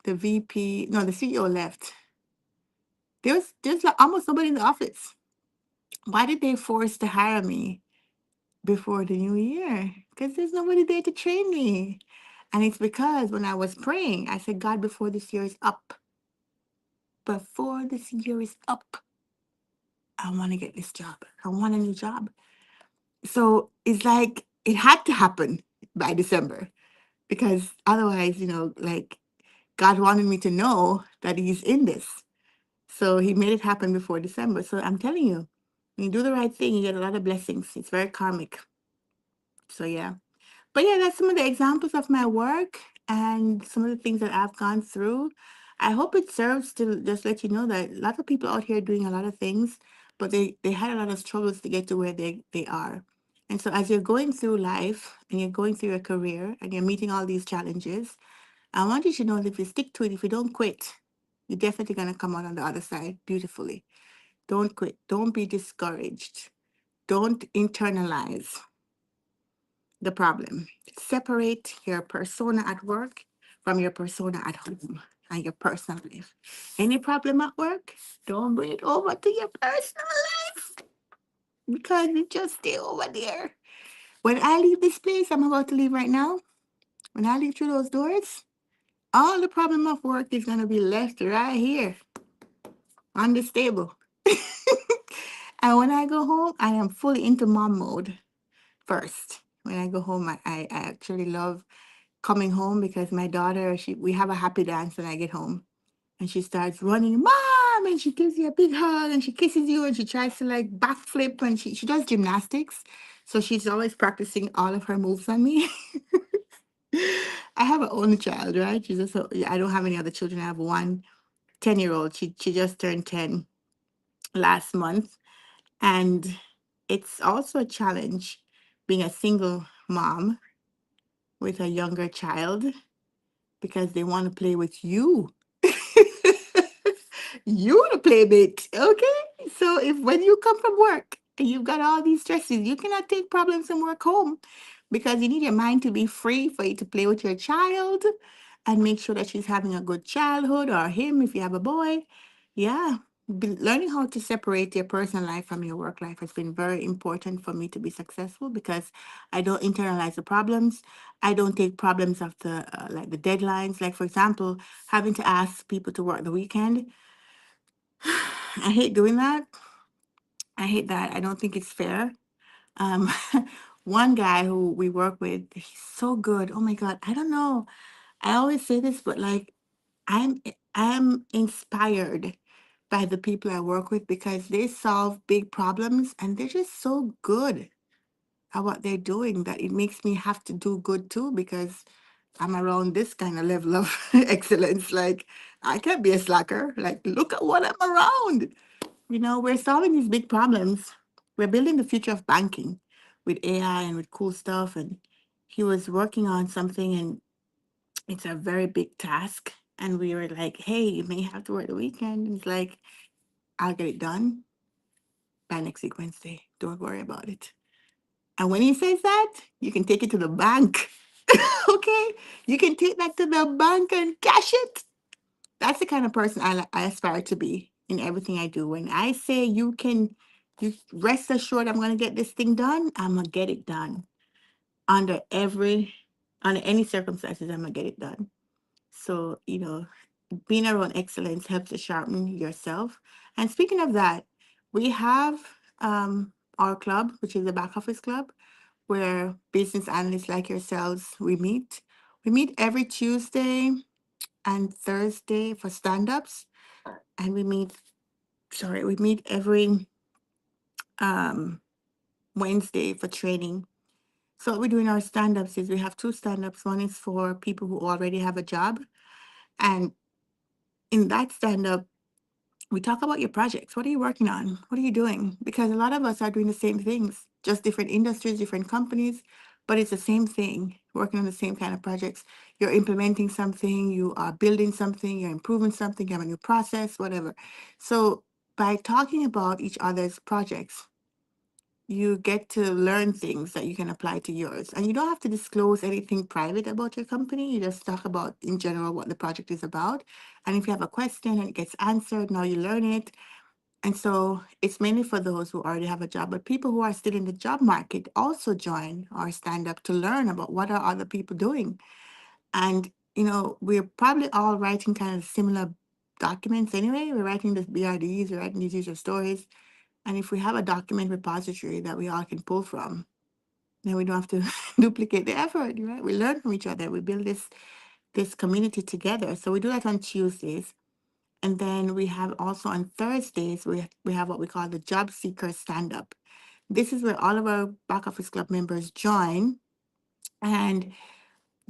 the VP. No, the CEO left. There's like almost nobody in the office. Why did they force to hire me before the new year? Because there's nobody there to train me. And it's because when I was praying, I said, God, before this year is up, I want to get this job. I want a new job. So it's like it had to happen by December because otherwise, like God wanted me to know that He's in this. So He made it happen before December. So I'm telling you, when you do the right thing, you get a lot of blessings. It's very karmic. So yeah. But yeah, that's some of the examples of my work and some of the things that I've gone through. I hope it serves to just let you know that a lot of people out here doing a lot of things, but they had a lot of struggles to get to where they are. And so as you're going through life and you're going through your career and you're meeting all these challenges, I want you to know that if you stick to it, if you don't quit, you're definitely going to come out on the other side beautifully. Don't quit. Don't be discouraged. Don't internalize the problem. Separate your persona at work from your persona at home and your personal life. Any problem at work, don't bring it over to your personal life because it just stay over there. When I leave this place, I'm about to leave right now. When I leave through those doors, all the problem of work is gonna be left right here on this table. And when I go home, I am fully into mom mode first. When I go home, I actually love coming home because my daughter, we have a happy dance when I get home. And she starts running, Mom, and she gives you a big hug and she kisses you and she tries to like backflip and she does gymnastics. So she's always practicing all of her moves on me. I have an only child, right? I don't have any other children. I have one 10-year-old. She just turned 10 last month. And it's also a challenge being a single mom with a younger child because they want to play with you. You the playmate, okay? So if when you come from work and you've got all these stresses, you cannot take problems from work home because you need your mind to be free for you to play with your child and make sure that she's having a good childhood, or him if you have a boy. Yeah. Learning how to separate your personal life from your work life has been very important for me to be successful because I don't internalize the problems. I don't take problems after like the deadlines. Like, for example, having to ask people to work the weekend. I hate doing that. I hate that. I don't think it's fair. Um, one guy who we work with, he's so good. Oh my God. I don't know. I always say this, but like I'm inspired by the people I work with because they solve big problems and they're just so good at what they're doing that it makes me have to do good too because I'm around this kind of level of excellence. Like I can't be a slacker. Like look at what I'm around. We're solving these big problems. We're building the future of banking with AI and with cool stuff. And he was working on something, and it's a very big task. And we were like, hey, you may have to work the weekend. And he's like, I'll get it done by next week, Wednesday. Don't worry about it. And when he says that, you can take it to the bank. Okay? You can take that to the bank and cash it. That's the kind of person I aspire to be in everything I do. When I say you rest assured I'm going to get this thing done, I'm going to get it done. Under every, under any circumstances, I'm going to get it done. So, being around excellence helps to sharpen yourself. And speaking of that, we have our club, which is the back office club, where business analysts like yourselves, we meet. We meet every Tuesday and Thursday for stand-ups, and we meet every um, Wednesday for training. So what we do in our stand-ups is we have two stand-ups. One is for people who already have a job, and in that stand-up, we talk about your projects. What are you working on? What are you doing? Because a lot of us are doing the same things, just different industries, different companies, but it's the same thing, working on the same kind of projects. You're implementing something, you are building something, you're improving something, you have a new process, whatever. So by talking about each other's projects, you get to learn things that you can apply to yours. And you don't have to disclose anything private about your company. You just talk about in general what the project is about. And if you have a question and it gets answered, now you learn it. And so it's mainly for those who already have a job, but people who are still in the job market also join our stand up to learn about what are other people doing. And, we're probably all writing kind of similar documents anyway. We're writing this BRDs, we're writing these user stories. And if we have a document repository that we all can pull from, then we don't have to duplicate the effort, right? We learn from each other. We build this community together. So we do that on Tuesdays. And then we have also on Thursdays, we have what we call the Job Seeker Stand Up. This is where all of our back office club members join, and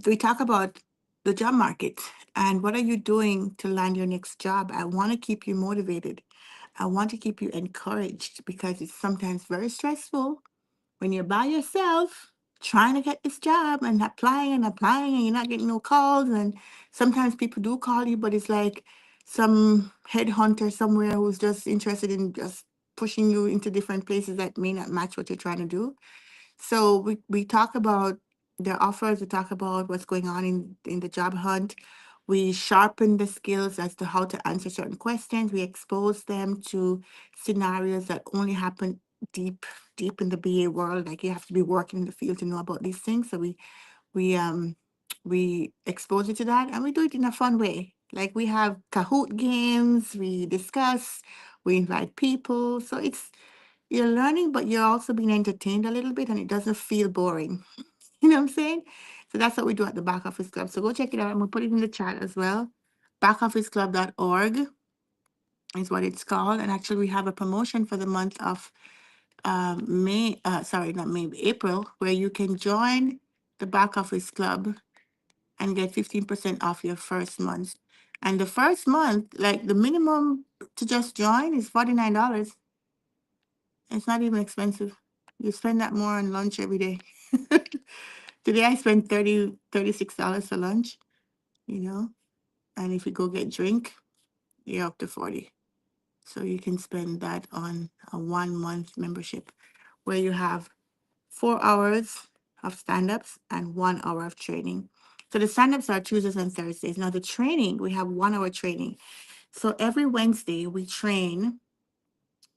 we talk about the job market and what are you doing to land your next job. I want to keep you motivated. I want to keep you encouraged because it's sometimes very stressful when you're by yourself trying to get this job and applying and you're not getting no calls. And sometimes people do call you, but it's like some headhunter somewhere who's just interested in just pushing you into different places that may not match what you're trying to do. So we talk about their offers, we talk about what's going on in the job hunt. We sharpen the skills as to how to answer certain questions. We expose them to scenarios that only happen deep, deep in the BA world. Like you have to be working in the field to know about these things. So we um we expose you to that and we do it in a fun way. Like we have Kahoot games, we discuss, we invite people. So you're learning, but you're also being entertained a little bit and it doesn't feel boring. You know what I'm saying? So that's what we do at the Back Office Club. So go check it out. I'm gonna put it in the chat as well. Backofficeclub.org is what it's called. And actually we have a promotion for the month of May, sorry, not May, April, where you can join the Back Office Club and get 15% off your first month. And the first month, like the minimum to just join is $49. It's not even expensive. You spend that more on lunch every day. Today I spent $36 for lunch, you know, and if you go get drink, you're up to 40. So you can spend that on a 1 month membership where you have 4 hours of stand-ups and 1 hour of training. So the stand-ups are Tuesdays and Thursdays. Now the training, we have 1 hour training. So every Wednesday we train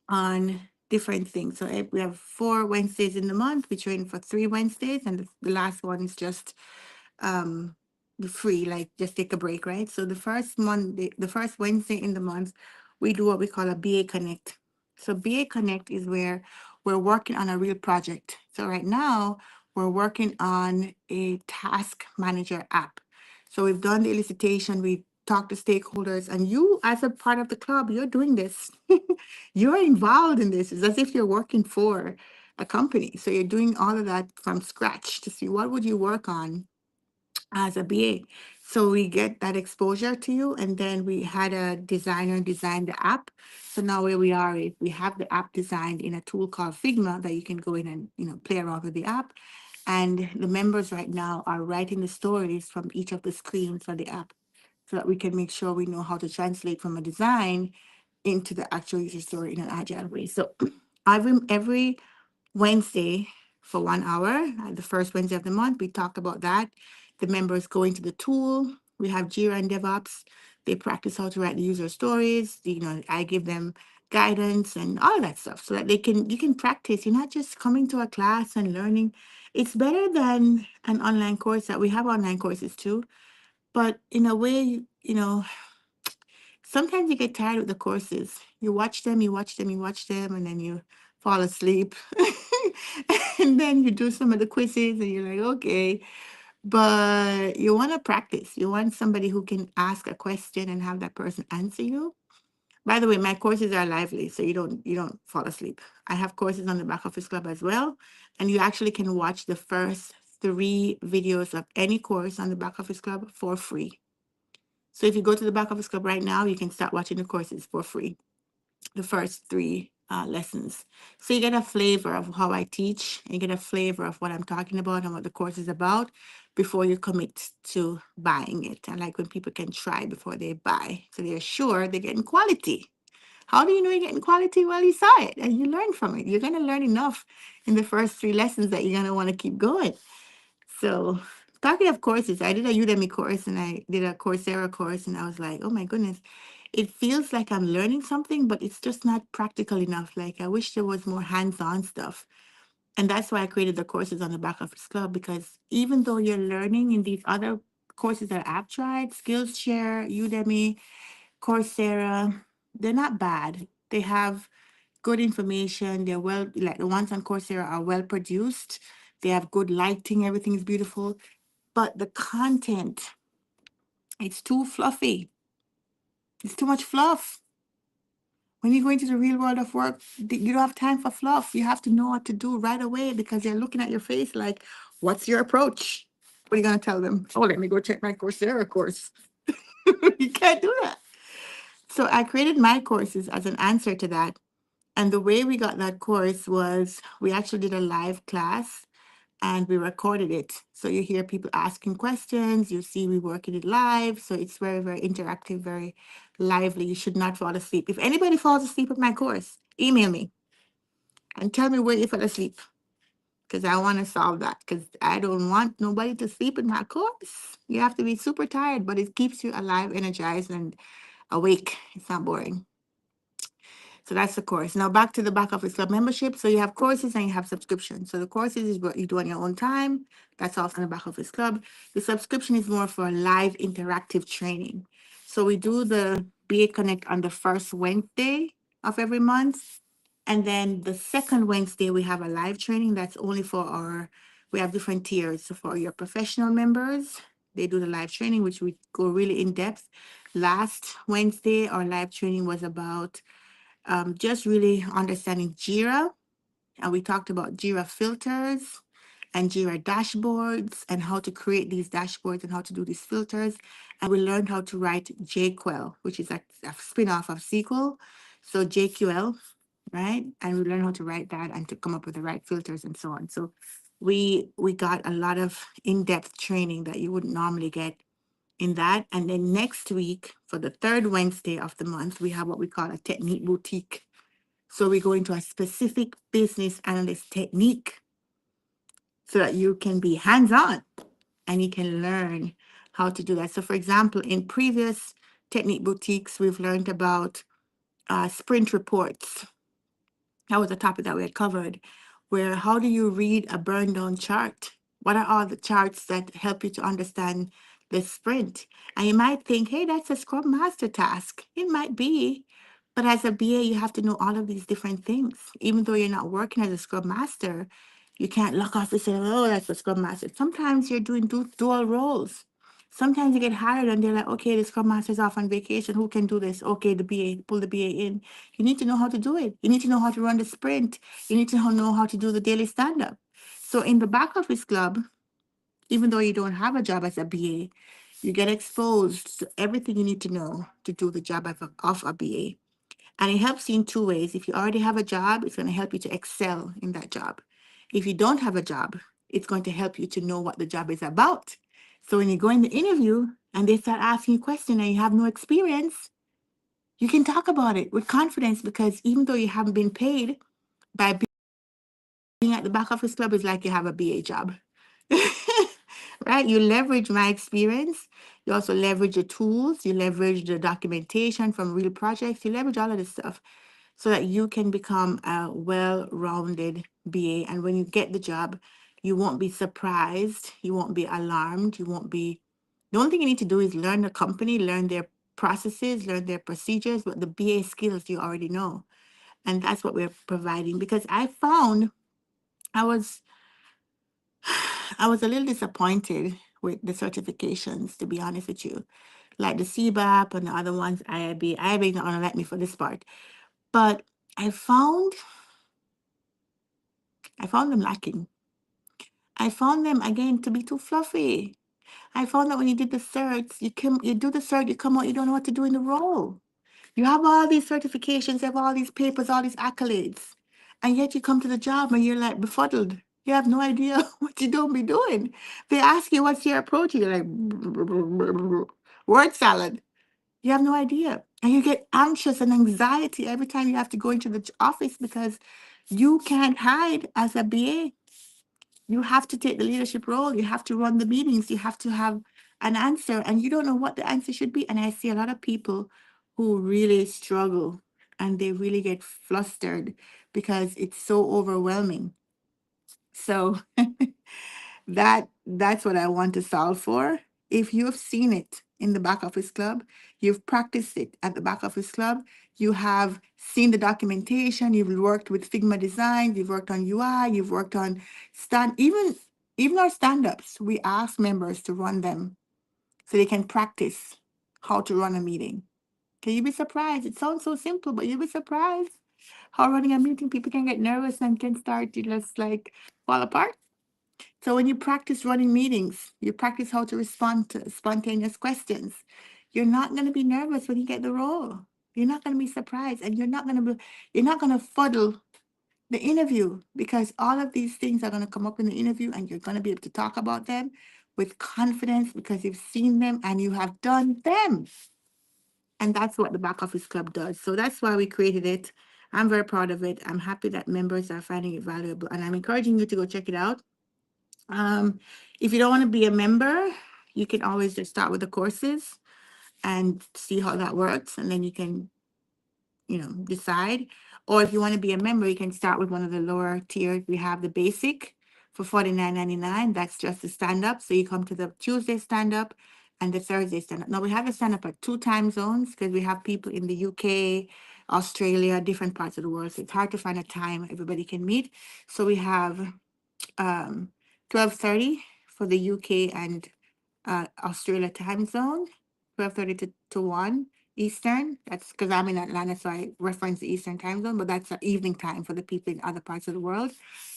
on different things. So we have 4 Wednesdays in the month. We train for 3 Wednesdays, and the last one is just um free, like just take a break, right? So the first Wednesday in the month, we do what we call a BA Connect. So BA Connect is where we're working on a real project. So right now we're working on a task manager app. So we've done the elicitation, we talked to stakeholders, and you as a part of the club, you're doing this. You're involved in this. It's as if you're working for a company. So you're doing all of that from scratch to see what would you work on as a BA. So we get that exposure to you, and then we had a designer design the app. So now where we are is we have the app designed in a tool called Figma that you can go in and play around with the app. And the members right now are writing the stories from each of the screens for the app so that we can make sure we know how to translate from a design into the actual user story in an agile way. So every Wednesday for 1 hour, the first Wednesday of the month, we talk about that. The members go into the tool. We have Jira and DevOps. They practice how to write the user stories. I give them guidance and all that stuff so that you can practice. You're not just coming to a class and learning. It's better than an online course that we have online courses too. But in a way, sometimes you get tired with the courses. You watch them, you watch them, you watch them, and then you fall asleep. And then you do some of the quizzes and you're like, okay. But you want to practice. You want somebody who can ask a question and have that person answer you. By the way, my courses are lively, so you don't fall asleep. I have courses on the Back Office Club as well, and you actually can watch the first 3 videos of any course on the Back Office Club for free. So if you go to the Back Office Club right now, you can start watching the courses for free, the first 3 lessons. So you get a flavor of how I teach, and you get a flavor of what I'm talking about and what the course is about before you commit to buying it. I like when people can try before they buy, so they're sure they're getting quality. How do you know you're getting quality? Well, you saw it and you learn from it. You're going to learn enough in the first 3 lessons that you're going to want to keep going. So, talking of courses, I did a Udemy course and I did a Coursera course, and I was like, oh my goodness, it feels like I'm learning something, but it's just not practical enough. Like, I wish there was more hands on stuff. And that's why I created the courses on the Back Office Club, because even though you're learning in these other courses that I've tried, Skillshare, Udemy, Coursera, they're not bad. They have good information. They're well, like the ones on Coursera are well produced. They have good lighting, everything is beautiful. But the content, it's too fluffy. It's too much fluff. When you go into the real world of work, you don't have time for fluff. You have to know what to do right away because they're looking at your face like, what's your approach? What are you going to tell them? Oh, let me go check my Coursera course. You can't do that. So I created my courses as an answer to that. And the way we got that course was we actually did a live class and we recorded it. So you hear people asking questions, you see we working it live. So it's very, very interactive, very lively. You should not fall asleep. If anybody falls asleep at my course, email me and tell me where you fell asleep because I want to solve that because I don't want nobody to sleep in my course. You have to be super tired, but it keeps you alive, energized, and awake. It's not boring. So that's the course. Now back to the Back Office Club membership. So you have courses and you have subscriptions. So the courses is what you do on your own time. That's also in the Back Office Club. The subscription is more for live interactive training. So we do the BA Connect on the first Wednesday of every month. And then the second Wednesday, we have a live training that's only for we have different tiers. So for your professional members, they do the live training, which we go really in depth. Last Wednesday, our live training was about just really understanding Jira. And we talked about Jira filters and Jira dashboards and how to create these dashboards and how to do these filters. And we learned how to write JQL, which is a spin-off of SQL. So JQL, right? And we learned how to write that and to come up with the right filters and so on. So we got a lot of in-depth training that you wouldn't normally get in that. And then next week, for the third Wednesday of the month, we have what we call a technique boutique. So we go into a specific business analyst technique so that you can be hands-on and you can learn how to do that. So for example, in previous technique boutiques, we've learned about sprint reports. That was a topic that we had covered, where how do you read a burn down chart? What are all the charts that help you to understand the sprint? And you might think, hey, that's a Scrum Master task. It might be, but as a BA, you have to know all of these different things. Even though you're not working as a Scrum Master, you can't look off and say, oh, that's a Scrum Master. Sometimes you're doing dual roles. Sometimes you get hired and they're like, okay, the Scrum Master's off on vacation. Who can do this? Okay, the BA, pull the BA in. You need to know how to do it. You need to know how to run the sprint. You need to know how to do the daily stand up. So in the back office club, even though you don't have a job as a BA, you get exposed to everything you need to know to do the job of a BA. And it helps you in two ways. If you already have a job, it's going to help you to excel in that job. If you don't have a job, it's going to help you to know what the job is about. So when you go in the interview and they start asking you questions and you have no experience, you can talk about it with confidence because even though you haven't been paid, by being at the back office club is like you have a BA job. Right? You leverage my experience. You also leverage the tools. You leverage the documentation from real projects. You leverage all of this stuff so that you can become a well-rounded BA. And when you get the job, you won't be surprised. You won't be alarmed. You won't be. The only thing you need to do is learn the company, learn their processes, learn their procedures, but the BA skills you already know. And that's what we're providing because I found I was I was a little disappointed with the certifications, to be honest with you. Like the CBAP and the other ones, IIB is not gonna let me for this part. But I found I found them lacking. I found them again to be too fluffy. I found that when you did the certs, you do the cert, you come out, you don't know what to do in the role. You have all these certifications, you have all these papers, all these accolades, and yet you come to the job and you're like befuddled. You have no idea what you don't be doing. They ask you what's your approach, you're like word salad. You have no idea. And you get anxious and anxiety every time you have to go into the office because you can't hide as a BA. You have to take the leadership role. You have to run the meetings. You have to have an answer, and you don't know what the answer should be. And I see a lot of people who really struggle and they really get flustered because it's so overwhelming. So that's what I want to solve for. If you've seen it in the back office club, you've practiced it at the back office club, you have seen the documentation, you've worked with Figma design, you've worked on UI, you've worked on even our stand-ups, we ask members to run them so they can practice how to run a meeting. Can you be surprised? It sounds so simple, but you'll be surprised how running a meeting people can get nervous and can start to just like fall apart. So when you practice running meetings, you practice how to respond to spontaneous questions. You're not going to be nervous when you get the role. You're not going to be surprised, and you're not going to fuddle the interview because all of these things are going to come up in the interview, and you're going to be able to talk about them with confidence because you've seen them and you have done them. And that's what the back office club does. So that's why we created it. I'm very proud of it. I'm happy that members are finding it valuable, and I'm encouraging you to go check it out. Um, if you don't want to be a member, you can always just start with the courses and see how that works, and then you can, decide. Or if you want to be a member, you can start with one of the lower tiers. We have the basic for $49.99. That's just the stand up. So you come to the Tuesday stand up and the Thursday stand up. Now we have the stand up at two time zones because we have people in the UK, Australia, different parts of the world. So it's hard to find a time everybody can meet. So we have 12:30 for the UK and Australia time zone, 12:30 to 1, Eastern. That's because I'm in Atlanta, so I reference the Eastern time zone, but that's evening time for the people in other parts of the world.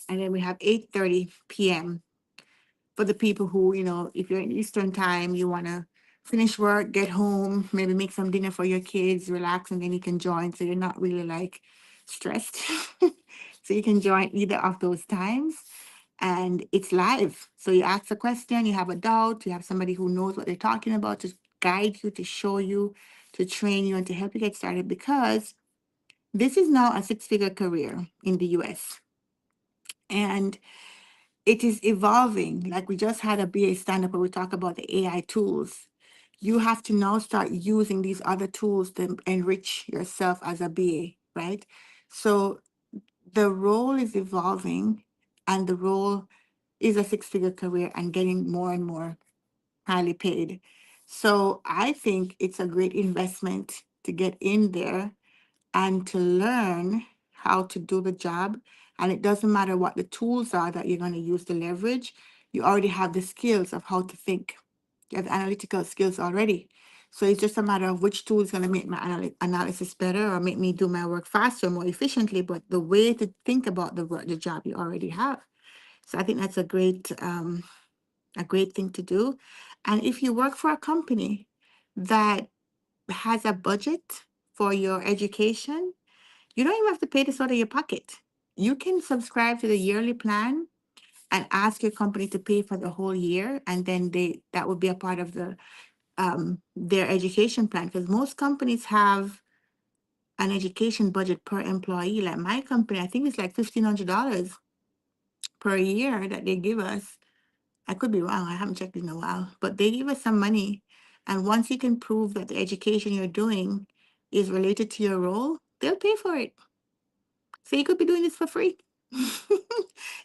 And then we have 8:30 p.m. for the people who, if you're in Eastern time, you want to finish work, get home, maybe make some dinner for your kids, relax, and then you can join. So you're not really like stressed. So you can join either of those times. And it's live. So you ask a question, you have a doubt, you have somebody who knows what they're talking about to guide you, to show you, to train you, and to help you get started because this is now a six-figure career in the US. And it is evolving. Like we just had a BA stand up where we talk about the AI tools. You have to now start using these other tools to enrich yourself as a BA, right? So the role is evolving and the role is a six-figure career and getting more and more highly paid. So I think it's a great investment to get in there and to learn how to do the job. And it doesn't matter what the tools are that you're going to use to leverage, you already have the skills of how to think. You have the analytical skills already. So it's just a matter of which tool is going to make my analysis better or make me do my work faster, more efficiently. But the way to think about the work, the job you already have. So I think that's a great thing to do. And if you work for a company that has a budget for your education, you don't even have to pay this out of your pocket. You can subscribe to the yearly plan and ask your company to pay for the whole year, and then that would be a part of their education plan. Because most companies have an education budget per employee. Like my company, I think it's like $1,500 per year that they give us. I could be wrong. I haven't checked in a while, but they give us some money. And once you can prove that the education you're doing is related to your role, they'll pay for it. So you could be doing this for free.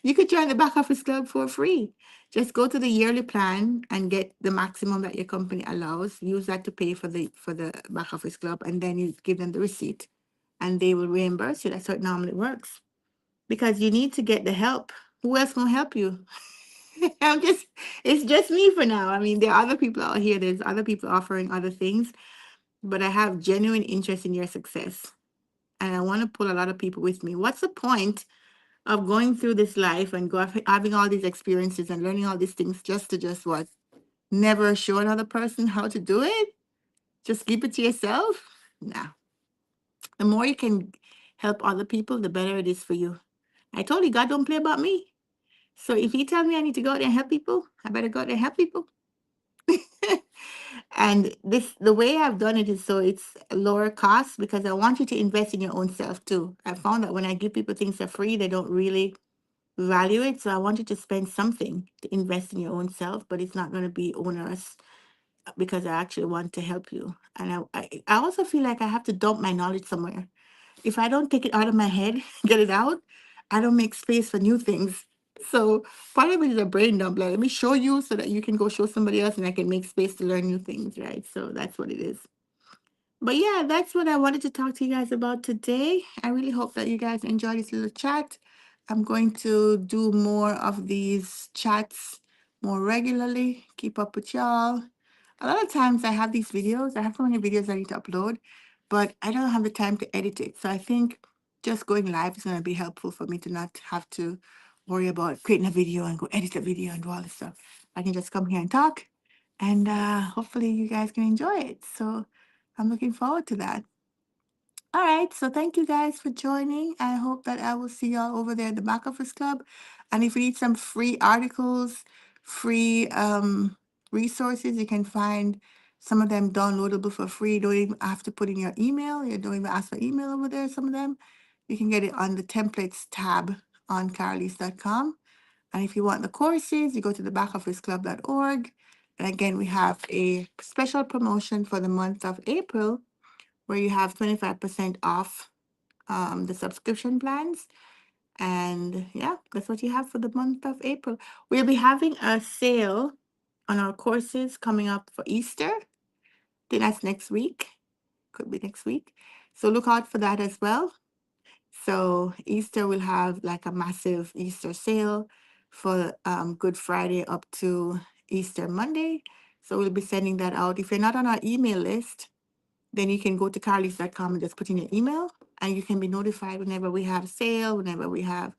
You could join the back office club for free. Just go to the yearly plan and get the maximum that your company allows. Use that to pay for the back office club, and then you give them the receipt, and they will reimburse you. That's how it normally works. Because you need to get the help. Who else gonna help you? I'm just it's just me for now. I mean, there are other people out here. There's other people offering other things, but I have genuine interest in your success. And I want to pull a lot of people with me. What's the point of going through this life and having all these experiences and learning all these things just to just what? Never show another person how to do it? Just keep it to yourself? Nah. The more you can help other people, the better it is for you. I told you, God don't play about me. So if he tells me I need to go out there and help people, I better go out there and help people. And the way I've done it is so it's lower cost because I want you to invest in your own self too. I found that when I give people things for free, they don't really value it. So I want you to spend something to invest in your own self, but it's not going to be onerous because I actually want to help you. And I also feel like I have to dump my knowledge somewhere. If I don't take it out of my head, get it out, I don't make space for new things. So part of it is a brain dump. Like, let me show you so that you can go show somebody else and I can make space to learn new things, right? So that's what it is. But yeah, that's what I wanted to talk to you guys about today. I really hope that you guys enjoy this little chat. I'm going to do more of these chats more regularly, keep up with y'all. A lot of times I have these videos, I have so many videos I need to upload, but I don't have the time to edit it. So I think just going live is going to be helpful for me to not have to worry about creating a video and go edit a video and do all this stuff. I can just come here and talk, and hopefully you guys can enjoy it. So I'm looking forward to that. All right, so thank you guys for joining. I hope that I will see y'all over there at the Back Office Club. And if you need some free articles, free resources, you can find some of them downloadable for free. You don't even have to put in your email. You don't even ask for email over there, some of them. You can get it on the templates tab on karaleise.com. And if you want the courses, you go to the backofficeclub.org. And again, we have a special promotion for the month of April where you have 25% off the subscription plans. And yeah, that's what you have for the month of April. We'll be having a sale on our courses coming up for Easter. I think that's next week. Could be next week. So look out for that as well. So Easter will have like a massive Easter sale for Good Friday up to Easter Monday. So we'll be sending that out. If you're not on our email list, then you can go to karaleise.com and just put in your email, and you can be notified whenever we have a sale, whenever we have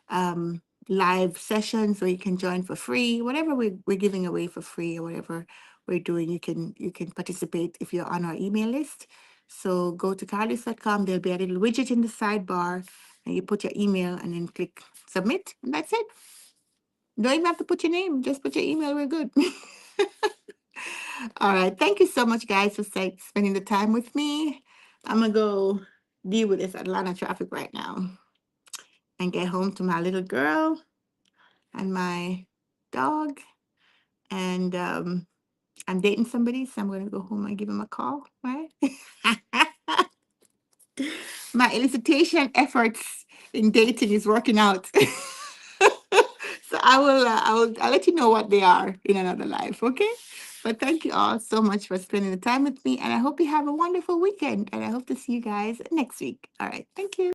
um, live sessions where you can join for free, whatever we're giving away for free or whatever we're doing, you can participate if you're on our email list. So go to karaleise.com. There'll be a little widget in the sidebar, and you put your email and then click submit, and that's it. Don't even have to put your name, just put your email. We're good. All right. Thank you so much, guys, for spending the time with me. I'm going to go deal with this Atlanta traffic right now and get home to my little girl and my dog. And I'm dating somebody, so I'm going to go home and give him a call, right? My elicitation efforts in dating is working out. So I'll let you know what they are in another life, okay? But thank you all so much for spending the time with me, and I hope you have a wonderful weekend, and I hope to see you guys next week. All right, thank you.